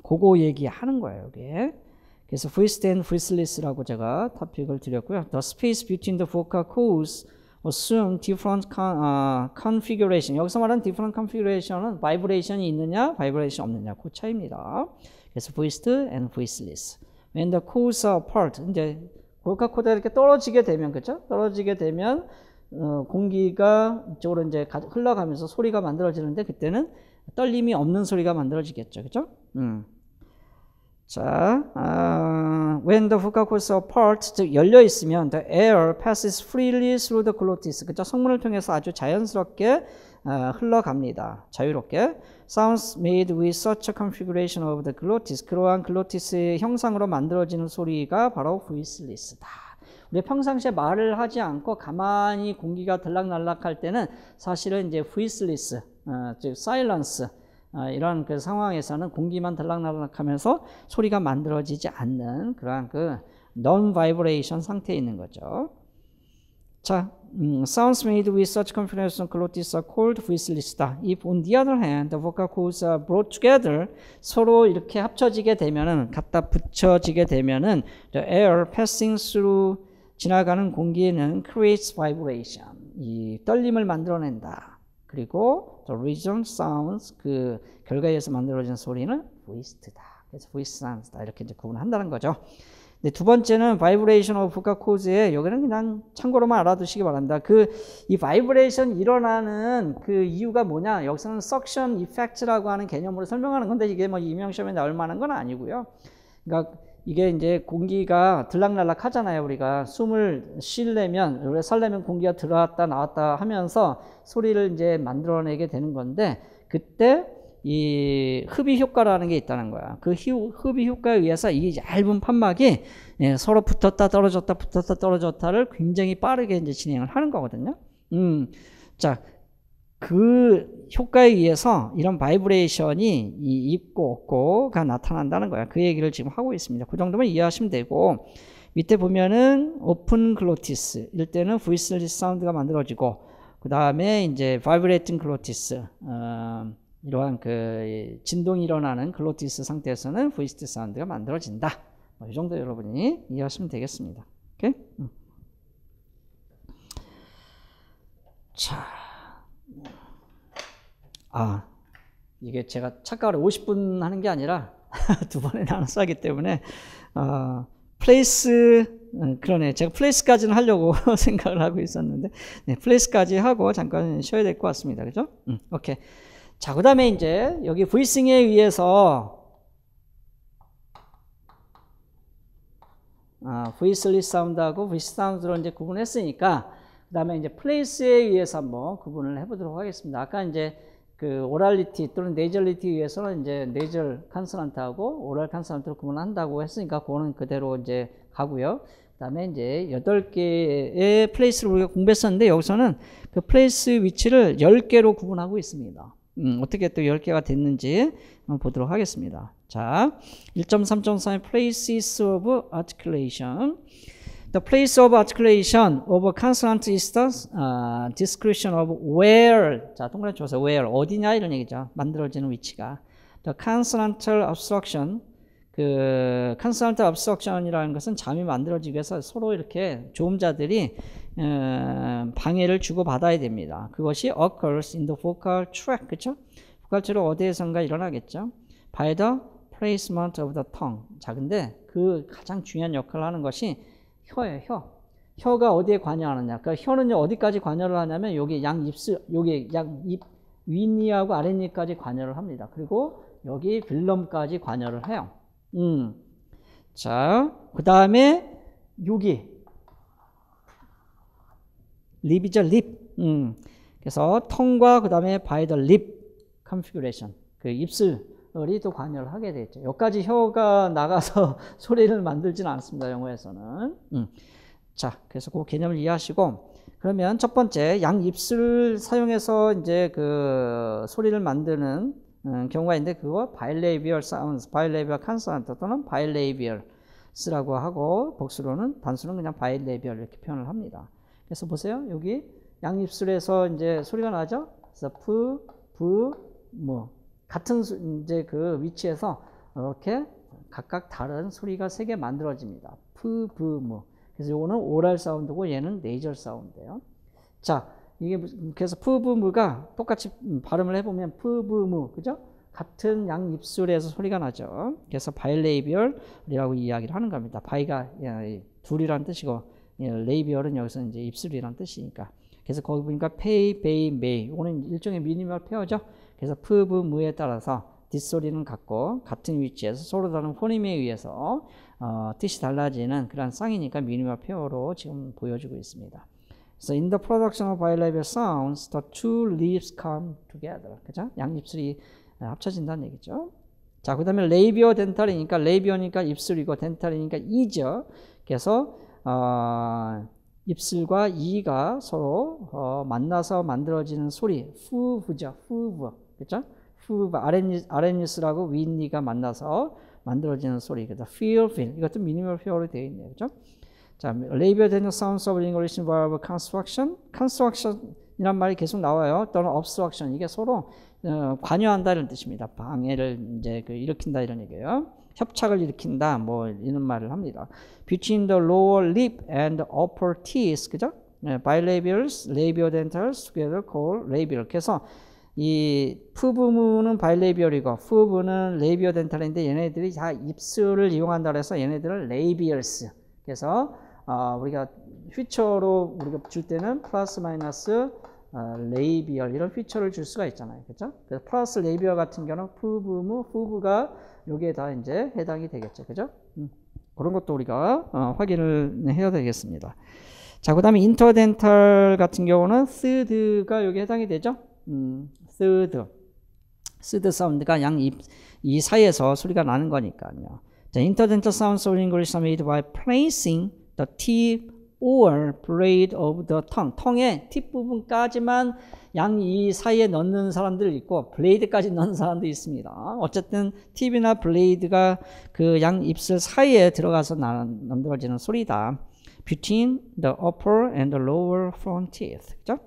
그거 얘기하는 거예요, 이게. 그래서 voiced and voiceless라고 제가 토픽을 드렸고요. The space between the vocal cords assume different configuration. 여기서 말하는 different configuration은 바이브레이션이 있느냐, 바이브레이션 없느냐, 그 차이입니다. 그래서 voiced and voiceless. When the cords are apart, 이제 보컬 코드가 이렇게 떨어지게 되면, 그죠? 떨어지게 되면 공기가 이쪽으로 이제 흘러가면서 소리가 만들어지는데, 그때는 떨림이 없는 소리가 만들어지겠죠, 그죠? 자, when the vocal cords are apart, 즉 열려 있으면 the air passes freely through the glottis. 그죠? 성문을 통해서 아주 자연스럽게 흘러갑니다. 자유롭게. Sounds made with such a configuration of the glottis. 그러한 글로티스의 형상으로 만들어지는 소리가 바로 voiceless다. 우리 평상시에 말을 하지 않고 가만히 공기가 들락날락할 때는 사실은 이제 voiceless, 즉 silence, 이런 그 상황에서는 공기만 들락날락하면서 소리가 만들어지지 않는 그러한 그 non-vibration 상태에 있는 거죠. 자, sounds made with such configuration glottis are called voiceless다. If on the other hand the vocal cords are brought together, 서로 이렇게 합쳐지게 되면은, 갖다 붙여지게 되면은 the air passing through, 지나가는 공기에는 creates vibration, 이 떨림을 만들어낸다. 그리고 the result sounds, 그 결과에서 만들어진 소리는 voiced다. 그래서 voice sounds다. 이렇게 이제 구분한다는 거죠. 네, 두 번째는 vibration of vocal cords에, 여기는 그냥 참고로만 알아두시기 바랍니다. 이 vibration 일어나는 그 이유가 뭐냐? 여기서는 suction effect라고 하는 개념으로 설명하는 건데, 이게 뭐 임용시험에 나올 만한 건 아니고요. 그러니까 이게 이제 공기가 들락날락 하잖아요. 우리가 숨을 쉬려면, 우리가 살려면 공기가 들어왔다 나왔다 하면서 소리를 이제 만들어내게 되는 건데, 그때 이 흡입 효과라는 게 있다는 거야. 그 흡입 효과에 의해서 이 얇은 판막이 서로 붙었다 떨어졌다 붙었다 떨어졌다를 굉장히 빠르게 이제 진행을 하는 거거든요. 자, 그 효과에 의해서 이런 바이브레이션이 이 있고 없고가 나타난다는 거야. 그 얘기를 지금 하고 있습니다. 그 정도만 이해하시면 되고, 밑에 보면은 오픈 글로티스 일 때는 보이스리스 사운드가 만들어지고, 그 다음에 이제 바이브레이팅 글로티스, 이러한 그 진동이 일어나는 글로티스 상태에서는 보이스트 사운드가 만들어진다. 이 정도 여러분이 이해하시면 되겠습니다. 오케이? 자, 이게 제가 착각을 50분 하는 게 아니라 두 번에 나눠서 하기 때문에 플레이스 그러네. 제가 플레이스까지는 하려고 생각을 하고 있었는데 네, 플레이스까지 하고 잠깐 쉬어야 될 것 같습니다. 그죠? 오케이. 자, 그 다음에 이제 여기 voicing에 의해서 voiceless sound하고 voice sound로 이제 구분했으니까 그 다음에 이제 place에 의해서 한번 구분을 해보도록 하겠습니다. 아까 이제 그 오랄리티 또는 네이절리티에 의해서는 이제 네이절 컨소넌트하고 오랄 컨소넌트로 구분한다고 했으니까 그거는 그대로 이제 가고요. 그 다음에 이제 8개의 플레이스를 우리가 공부했었는데 여기서는 그 플레이스 위치를 10개로 구분하고 있습니다. 어떻게 또 10개가 됐는지 한번 보도록 하겠습니다. 자, 1.3.3의 places of articulation. The place of articulation of a consonant is the description of where. 자, 동그라미 쳐서 where 어디냐 이런 얘기죠. 만들어지는 위치가. The consonantal obstruction. 그 consonantal obstruction이라는 것은 잠이 만들어지기 위해서 서로 이렇게 조음자들이 방해를 주고 받아야 됩니다. 그것이 occurs in the vocal tract. 그렇죠? vocal tract 어디에선가 일어나겠죠. By the placement of the tongue. 자, 근데 그 가장 중요한 역할을 하는 것이 혀예요, 혀. 혀가 어디에 관여하느냐. 그러니까 혀는요, 어디까지 관여를 하냐면, 여기 양 입술, 여기 양 입, 윗니하고 아랫니까지 관여를 합니다. 그리고 여기 빌럼까지 관여를 해요. 자, 그 다음에 여기. 립이죠, 립. 그래서 tongue과 그 다음에 by the lip configuration. 그 입술이 또 관여를 하게 되죠. 여기까지 혀가 나가서 소리를 만들지는 않습니다. 영어에서는. 자, 그래서 그 개념을 이해하시고, 그러면 첫 번째 양 입술을 사용해서 이제 그 소리를 만드는 경우가 있는데 그거 bilabial sounds, bilabial consonant 또는 bilabials라고 하고 복수로는 단수는 그냥 bilabial 이렇게 표현을 합니다. 그래서 보세요. 여기 양 입술에서 이제 소리가 나죠? 그래서 푸, 부, 무 같은 이제 그 위치에서 이렇게 각각 다른 소리가 3개 만들어집니다. 푸, 부, 무. 그래서 이거는 오랄 사운드고 얘는 네이절 사운드예요. 자, 이게 그래서 푸, 부, 무가 똑같이 발음을 해보면 푸, 부, 무, 그죠? 같은 양 입술에서 소리가 나죠. 그래서 바이레이비얼이라고 이야기를 하는 겁니다. 바이가 둘이란 뜻이고 레이비얼은 여기서 이제 입술이란 뜻이니까. 그래서 거기 보니까 페이, 베이, 메이. 이거는 일종의 미니멀 페어죠. 그래서 푸, 부, 무에 따라서 뒷소리는 같고 같은 위치에서 서로 다른 포님에 의해서 뜻이 달라지는 그런 쌍이니까 미니멀 페어로 지금 보여주고 있습니다. So in the production of bilabial sounds, the two lips come together. 그죠? 양입술이 합쳐진다는 얘기죠. 자, 그 다음에 레이비오 덴탈이니까 레이비오니까 입술이고 덴탈이니까 이죠. 그래서 입술과 이가 서로 만나서 만들어지는 소리, 후브죠. 후브. 그죠? 후브, 아랫니스라고 윗니가 만나서 만들어지는 소리. 그래서 feel. 이것도 미니멀 페어로 되어 있네요. 그죠? 자, 레이비오 덴탈 sounds of English involve construction. construction이란 말이 계속 나와요. 또는 obstruction. 이게 서로 관여한다 이런 뜻입니다. 방해를 이제 일으킨다 이런 얘기예요. 협착을 일으킨다 뭐 이런 말을 합니다. Between the lower lip and the upper teeth, 그죠? bilabials, labiodentals together called labial. 그래서 이 푸부무는 바이레이비얼이고 푸부는 레이비오덴탈인데 얘네들이 다 입술을 이용한다 그래서 얘네들은 레이비얼스. 그래서 우리가 퓨처로 우리가 줄 때는 플러스 마이너스 레이비얼 이런 퓨처를 줄 수가 있잖아요. 그렇죠? 그래서 플러스 레이비얼 같은 경우는 푸부무, 푸부가 여기에 다 이제 해당이 되겠죠. 그죠? 그런 것도 우리가 확인을 해야 되겠습니다. 자, 그 다음에 인터덴탈 같은 경우는 third가 여기 해당이 되죠. third 사운드가 양 입 이 사이에서 소리가 나는 거니까요. 자, interdental sounds of English are made by placing the tip or blade of the tongue. tongu의 팁 부분까지만 양 이 사이에 넣는 사람들 있고 블레이드까지 넣는 사람도 있습니다. 어쨌든 팁이나 블레이드가 그 양 입술 사이에 들어가서 만들어지는 소리다. Between the upper and the lower front teeth. 그죠?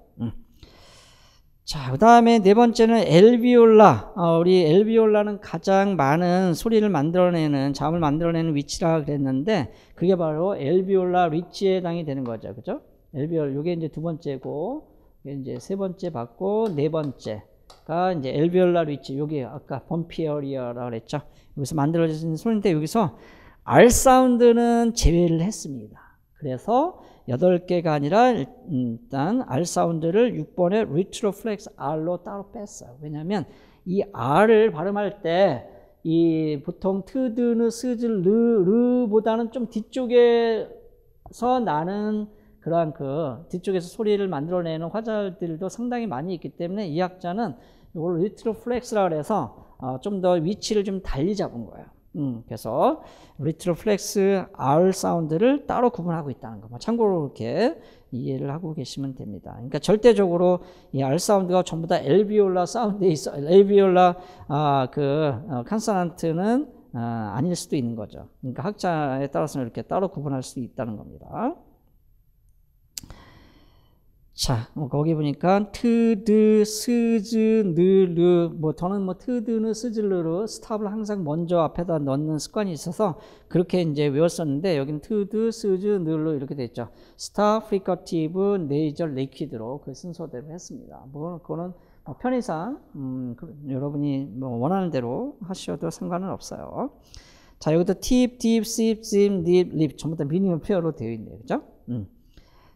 자, 그 다음에 네 번째는 엘비올라. 우리 엘비올라는 가장 많은 소리를 만들어내는, 잠을 만들어내는 위치라 그랬는데, 그게 바로 엘비올라 리치에 해당이 되는 거죠. 그죠? 엘비올, 요게 이제 두 번째고, 이제 세 번째 받고 네 번째가 이제 엘비올라 리치. 여기 아까 범피어리아라고 그랬죠. 여기서 만들어진 소리인데 여기서 R 사운드는 제외를 했습니다. 그래서 8개가 아니라 일단 R 사운드를 6번에 리트로플렉스 R로 따로 뺐어요. 왜냐하면 이 R을 발음할 때 이 보통 트드느 스즈 르보다는 좀 뒤쪽에서 나는 그러한 그 뒤쪽에서 소리를 만들어내는 화자들도 상당히 많이 있기 때문에 이 학자는 이걸 리트로플렉스라고 해서 좀 더 위치를 좀 달리 잡은 거예요. 그래서 리트로플렉스 R 사운드를 따로 구분하고 있다는 거. 참고로 이렇게 이해를 하고 계시면 됩니다. 그러니까 절대적으로 이 R 사운드가 전부 다 엘비올라 사운드에 있어, 엘비올라 칸소넌트는 아닐 수도 있는 거죠. 그러니까 학자에 따라서는 이렇게 따로 구분할 수 있다는 겁니다. 자, 거기 보니까 트드, 스즈, 느르, 저는 트드는 스즈르르 스탑을 항상 먼저 앞에다 넣는 습관이 있어서 그렇게 이제 외웠었는데 여기는 트드, 스즈, 느르 이렇게 돼 있죠. 스탑, 프리커티브, 네이절, 리퀴드로 그 순서대로 했습니다. 그거는 편의상 여러분이 원하는 대로 하셔도 상관은 없어요. 자, 여기도 팁, 딥, 씹, 찜, 립, 립 전부 다 미니멈 페어로 되어 있네요, 그죠?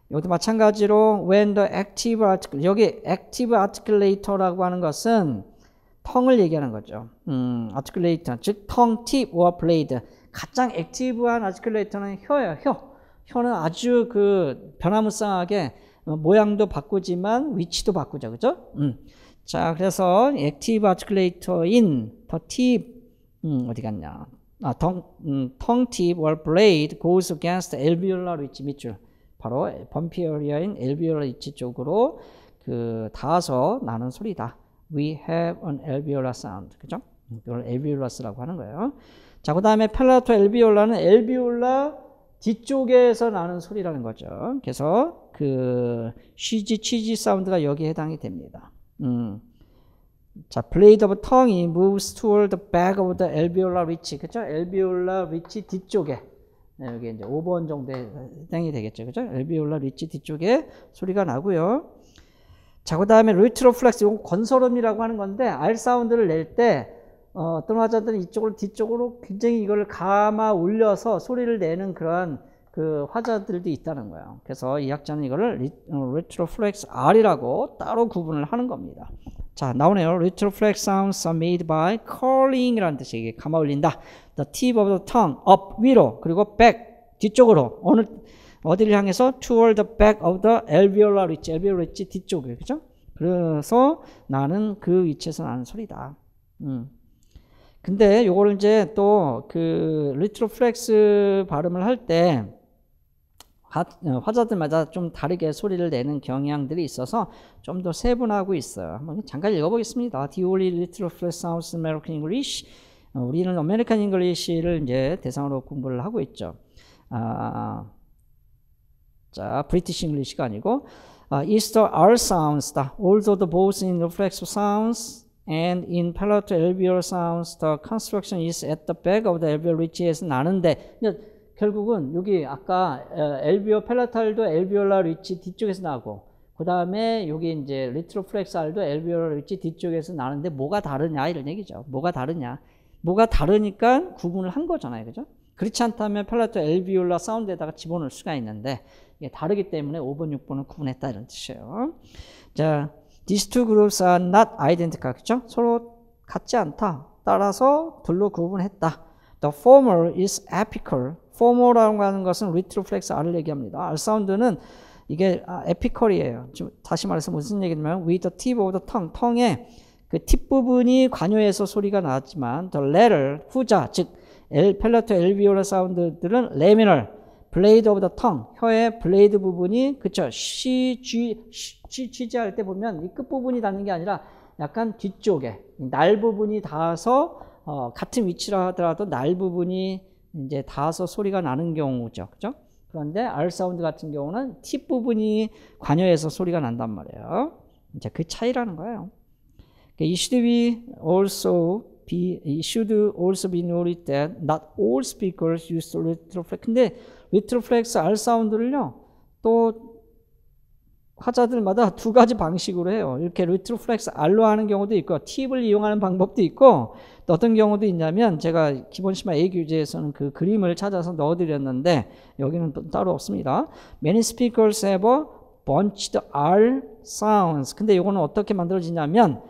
여기도 마찬가지로 when the active article, 여기 active articulator라고 하는 것은 tongue을 얘기하는 거죠. articulator, 즉 tongue, tip or blade. 가장 액티브한 articulator는 혀예요. 혀는 아주 변화무쌍하게 모양도 바꾸지만 위치도 바꾸죠, 그죠? 자, 그래서 active articulator인 the tip, 어디 갔냐? tongue tip or blade goes against alveolar ridge 밑줄. 바로 범피어리아인 엘비올라 리치 쪽으로 닿아서 나는 소리다. We have an alveolar sound. 그죠? 이걸 엘비올라스라고 하는 거예요. 자, 그 다음에 팔라토 엘비올라는 엘비올라 뒤쪽에서 나는 소리라는 거죠. 그래서 쉬지, 치지 사운드가 여기에 해당이 됩니다. 자, blade of tongue moves toward the back of the alveolar ridge. 그죠? 엘비올라 리치 뒤쪽에. 네, 여기 이제 5번 정도에 해당이 되겠죠. 그죠? 엘비올라 리치 뒤쪽에 소리가 나고요. 자, 그 다음에 리트로플렉스, 이건 건설음이라고 하는 건데, R 사운드를 낼 때, 어떤 화자들은 이쪽으로, 뒤쪽으로 굉장히 이걸 감아 올려서 소리를 내는 그런 화자들도 있다는 거예요. 그래서 이 학자는 이거를 리트로플렉스 R이라고 따로 구분을 하는 겁니다. 자, 나오네요. Retroflex sounds are made by curling이라는 뜻이 이게 감아 올린다. The tip of the tongue up 위로 그리고 back 뒤쪽으로 어디를 향해서 toward the back of the alveolar ridge, alveolar ridge 뒤쪽에 그죠? 그래서 나는 그 위치에서 나는 소리다. 근데 요거를 이제 또 리트로플렉스 발음을 할 때 화자들마다 좀 다르게 소리를 내는 경향들이 있어서 좀 더 세분하고 있어요. 한번 잠깐 읽어보겠습니다. The only retroflex sounds American English. 우리는 American English를 이제 대상으로 공부를 하고 있죠. 자, British English가 아니고 is the R sounds. Although the both in reflexive sounds and in palatal alveolar sounds, the construction is at the back of the alveolar ridge에서 나는데. 결국은 여기 아까 엘비오 펠라탈도 엘비올라 리치 뒤쪽에서 나고 그 다음에 여기 이제 리트로플렉스 R도 엘비올라 리치 뒤쪽에서 나는데 뭐가 다르냐 이런 얘기죠. 뭐가 다르니까 구분을 한 거잖아요, 그죠? 그렇지 않다면 펠라토 엘비올라 사운드에다가 집어넣을 수가 있는데 이게 다르기 때문에 5번, 6번을 구분했다 이런 뜻이에요. 자, these two groups are not identical, 그죠? 서로 같지 않다. 따라서 둘로 구분했다. The former is apical. former라고 하는 것은 리트로플렉스 R을 얘기합니다. R 사운드는 이게 에피컬이에요. 다시 말해서 무슨 얘기냐면 with the tip of the tongue, tongu의 그 팁 부분이 관여해서 소리가 나왔지만 the latter, 후자, 즉 펠라토 엘비올라 사운드들은 레미널, blade of the tongue, 혀의 블레이드 부분이 그쵸, 취지할 때 보면 이 끝 부분이 닿는 게 아니라 약간 뒤쪽에 날 부분이 닿아서 같은 위치라 하더라도 날 부분이 이제 닿아서 소리가 나는 경우죠. 그죠? 그런데 R 사운드 같은 경우는 팁 부분이 관여해서 소리가 난단 말이에요. 이제 그 차이라는 거예요. It should also be noted that not all speakers use retroflex. 근데 retroflex R 사운드를요, 또 화자들마다 두 가지 방식으로 해요. 이렇게 리트로플렉스 R로 하는 경우도 있고 팁을 이용하는 방법도 있고 또 어떤 경우도 있냐면 제가 기본 심화 A 교재에서는 그 그림을 찾아서 넣어드렸는데 여기는 또 따로 없습니다. Many speakers have a bunched R sounds. 근데 이거는 어떻게 만들어지냐면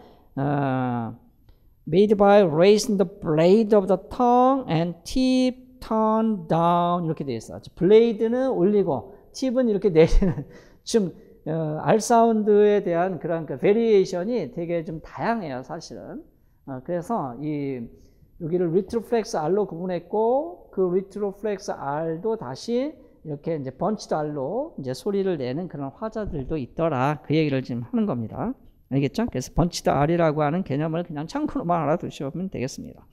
made by raising the blade of the tongue and tip turn down 이렇게 되어 있어요. 블레이드는 올리고 팁은 이렇게 내리는 좀 R 사운드에 대한 그런 그 베리에이션이 되게 좀 다양해요, 사실은. 그래서 여기를 리트로플렉스 R로 구분했고 그 리트로플렉스 R도 다시 이렇게 이제 번치드 R로 이제 소리를 내는 그런 화자들도 있더라. 그 얘기를 지금 하는 겁니다. 알겠죠? 그래서 번치드 R이라고 하는 개념을 그냥 참고로만 알아두시면 되겠습니다.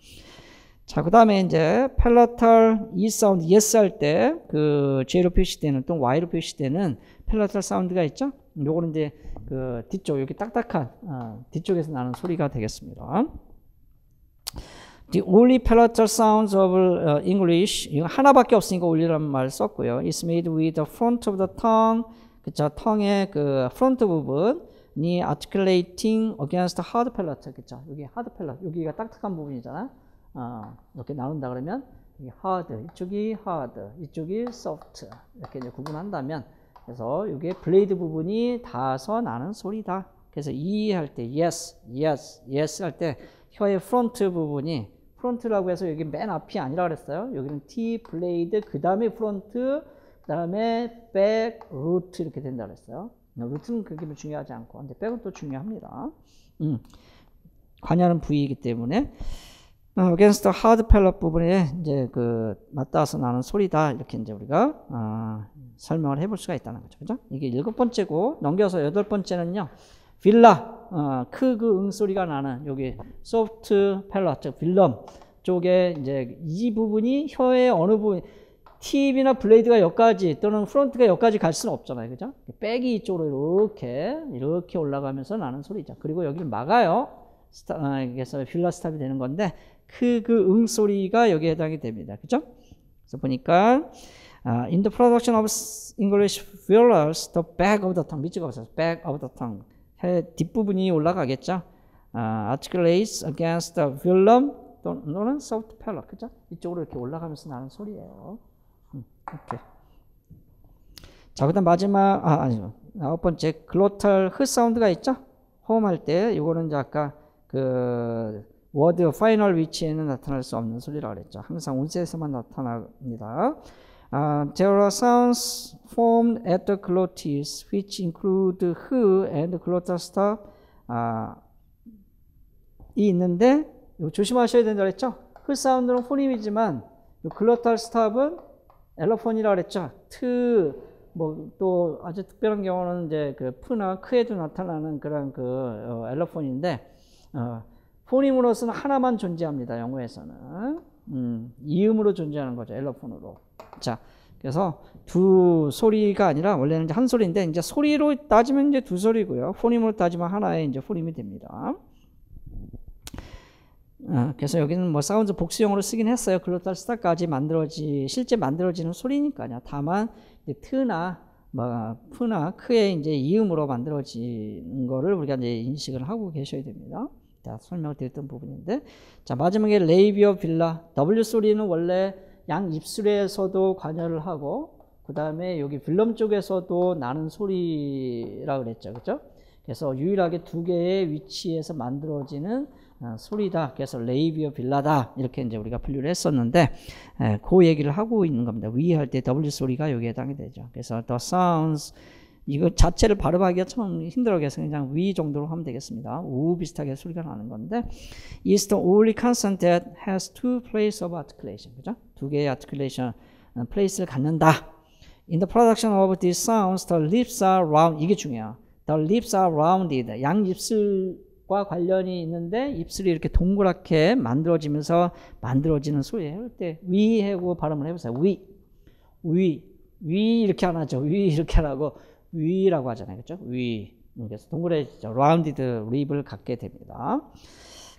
자, 그 다음에 이제 펠라탈 E 사운드 yes 할 때 그 J로 표시되는 또 Y로 표시되는 펠라탈 사운드가 있죠? 요거는 이제 그 뒤쪽 여기 딱딱한 뒤쪽에서 나는 소리가 되겠습니다. The only palatal sounds of English 이거 하나밖에 없으니까 only라는 말 썼고요. It's made with the front of the tongue 그쵸? tongue의 그 프론트 부분이 articulating against the hard palate 그쵸? 여기 hard palate 여기가 딱딱한 부분이잖아. 이렇게 나눈다 그러면 여기 hard, 이쪽이 hard, 이쪽이 soft 이렇게 이제 구분한다면 그래서 이게 블레이드 부분이 닿아서 나는 소리다. 그래서 할 때 yes, yes, yes 할 때 혀의 프론트 부분이 프론트라고 해서 여기 맨 앞이 아니라 그랬어요. 여기는 T 블레이드 그 다음에 프론트 그 다음에 백, 루트 이렇게 된다 그랬어요. 루트는 그렇게 중요하지 않고 근데 백은 또 중요합니다. 관여하는 부위이기 때문에 against the hard palate 부분에 이제 그 맞닿아서 나는 소리다 이렇게 이제 우리가 설명을 해볼 수가 있다는 거죠, 그죠? 이게 7번째고 넘겨서 8번째는요, 빌라 그 응소리가 나는 여기 soft palate 빌럼 쪽에 이제 이 부분이 혀의 어느 부분 팁이나 블레이드가 여기까지 또는 프론트가 여기까지 갈 수는 없잖아요, 그죠? 백이 이쪽으로 이렇게 올라가면서 나는 소리죠. 그리고 여기를 막아요. 그래서 빌라 스탑이 되는 건데 그 응소리가 여기에 해당이 됩니다. 그죠? 그래서 보니까 in the production of English vowels, the back of the tongue 밑줄가 없어서 back of the tongue 뒷부분이 올라가겠죠? articulates against the velum 또는 soft palate 그죠? 이쪽으로 이렇게 올라가면서 나는 소리예요. 이렇게. 자, 그다음 마지막 아니죠. 9번째 글로탈 흐 사운드가 있죠? 호음할 때 이거는 이제 아까 그 워드 파이널 위치에는 나타날 수 없는 소리라고 그랬죠. 항상 온셋에서만 나타납니다. There are sounds formed at the glottis which include 흐 and glottal stop 이 있는데 조심하셔야 된다고 그랬죠. 흐 사운드는 포님이지만 글로탈 스탑은 엘로폰이라고 그랬죠. 뭐 또 아주 특별한 경우는 이제 그 프나 크에도 나타나는 그런 그 엘로폰인데 포님으로서는 하나만 존재합니다. 영어에서는 이음으로 존재하는 거죠. 엘로폰으로. 자, 그래서 두 소리가 아니라 원래는 이제 한 소리인데 이제 소리로 따지면 이제 두 소리고요. 포님으로 따지면 하나의 이제 포님이 됩니다. 그래서 여기는 뭐 사운드 복수용으로 쓰긴 했어요. 글로탈 스타까지 실제 만들어지는 소리니까요. 다만 이제 트나 뭐 프나 크의 이제 이음으로 만들어지는 거를 우리가 이제 인식을 하고 계셔야 됩니다. 자, 설명을 드렸던 부분인데, 자 마지막에 레이비어 빌라 W 소리는 원래 양 입술에서도 관여를 하고 그 다음에 여기 빌럼 쪽에서도 나는 소리라 그랬죠, 그렇죠? 그래서 유일하게 두 개의 위치에서 만들어지는 소리다. 그래서 레이비어 빌라다 이렇게 이제 우리가 분류를 했었는데 그 얘기를 하고 있는 겁니다. 위 할 때 W 소리가 여기에 해당이 되죠. 그래서 the sounds 이거 자체를 발음하기가 참 힘들어 해서 그냥 위 정도로 하면 되겠습니다. 우 비슷하게 소리가 나는 건데 is the only consonant that has two places of articulation. 그죠? 두 개의 articulation place를 갖는다. In the production of these sounds, the lips are round. 이게 중요해요. The lips are rounded. 양 입술과 관련이 있는데 입술이 이렇게 동그랗게 만들어지면서 만들어지는 소리예요. 그때 위하고 발음을 해보세요. 위 이렇게 안 하죠. 위 이렇게 안 하고 위라고 하잖아요. 그렇죠? 위. 그래서 동그래지죠. 라운디드 립을 갖게 됩니다.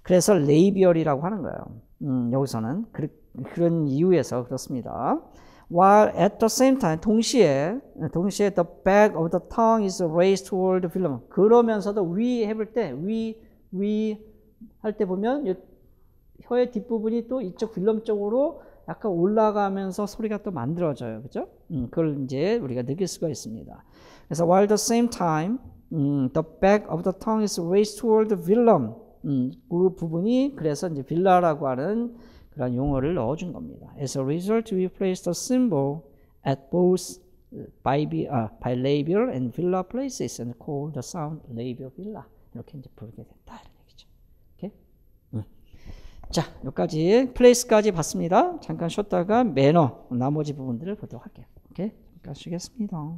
그래서 레이비얼이라고 하는 거예요. 여기서는 그런 이유에서 그렇습니다. while at the same time 동시에 the back of the tongue is raised toward the phylum. 그러면서도 we 해볼 때 we 할 때 보면 혀의 뒷부분이 또 이쪽 필름 쪽으로 약간 올라가면서 소리가 또 만들어져요. 그죠? 그걸 이제 우리가 느낄 수가 있습니다. 그래서 while the same time the back of the tongue is raised toward the phylum. 그 부분이 그래서 이제 빌라라고 하는 그런 용어를 넣어준 겁니다. As a result, we place the symbol at both bilabial and velar places and call the sound labial villa. 이렇게 이제 부르게 된다 이런 얘기죠. 오케이? 자, 여기까지 place까지 봤습니다. 잠깐 쉬었다가 매너 나머지 부분들을 보도록 할게요. 오케이? 잠깐 쉬겠습니다.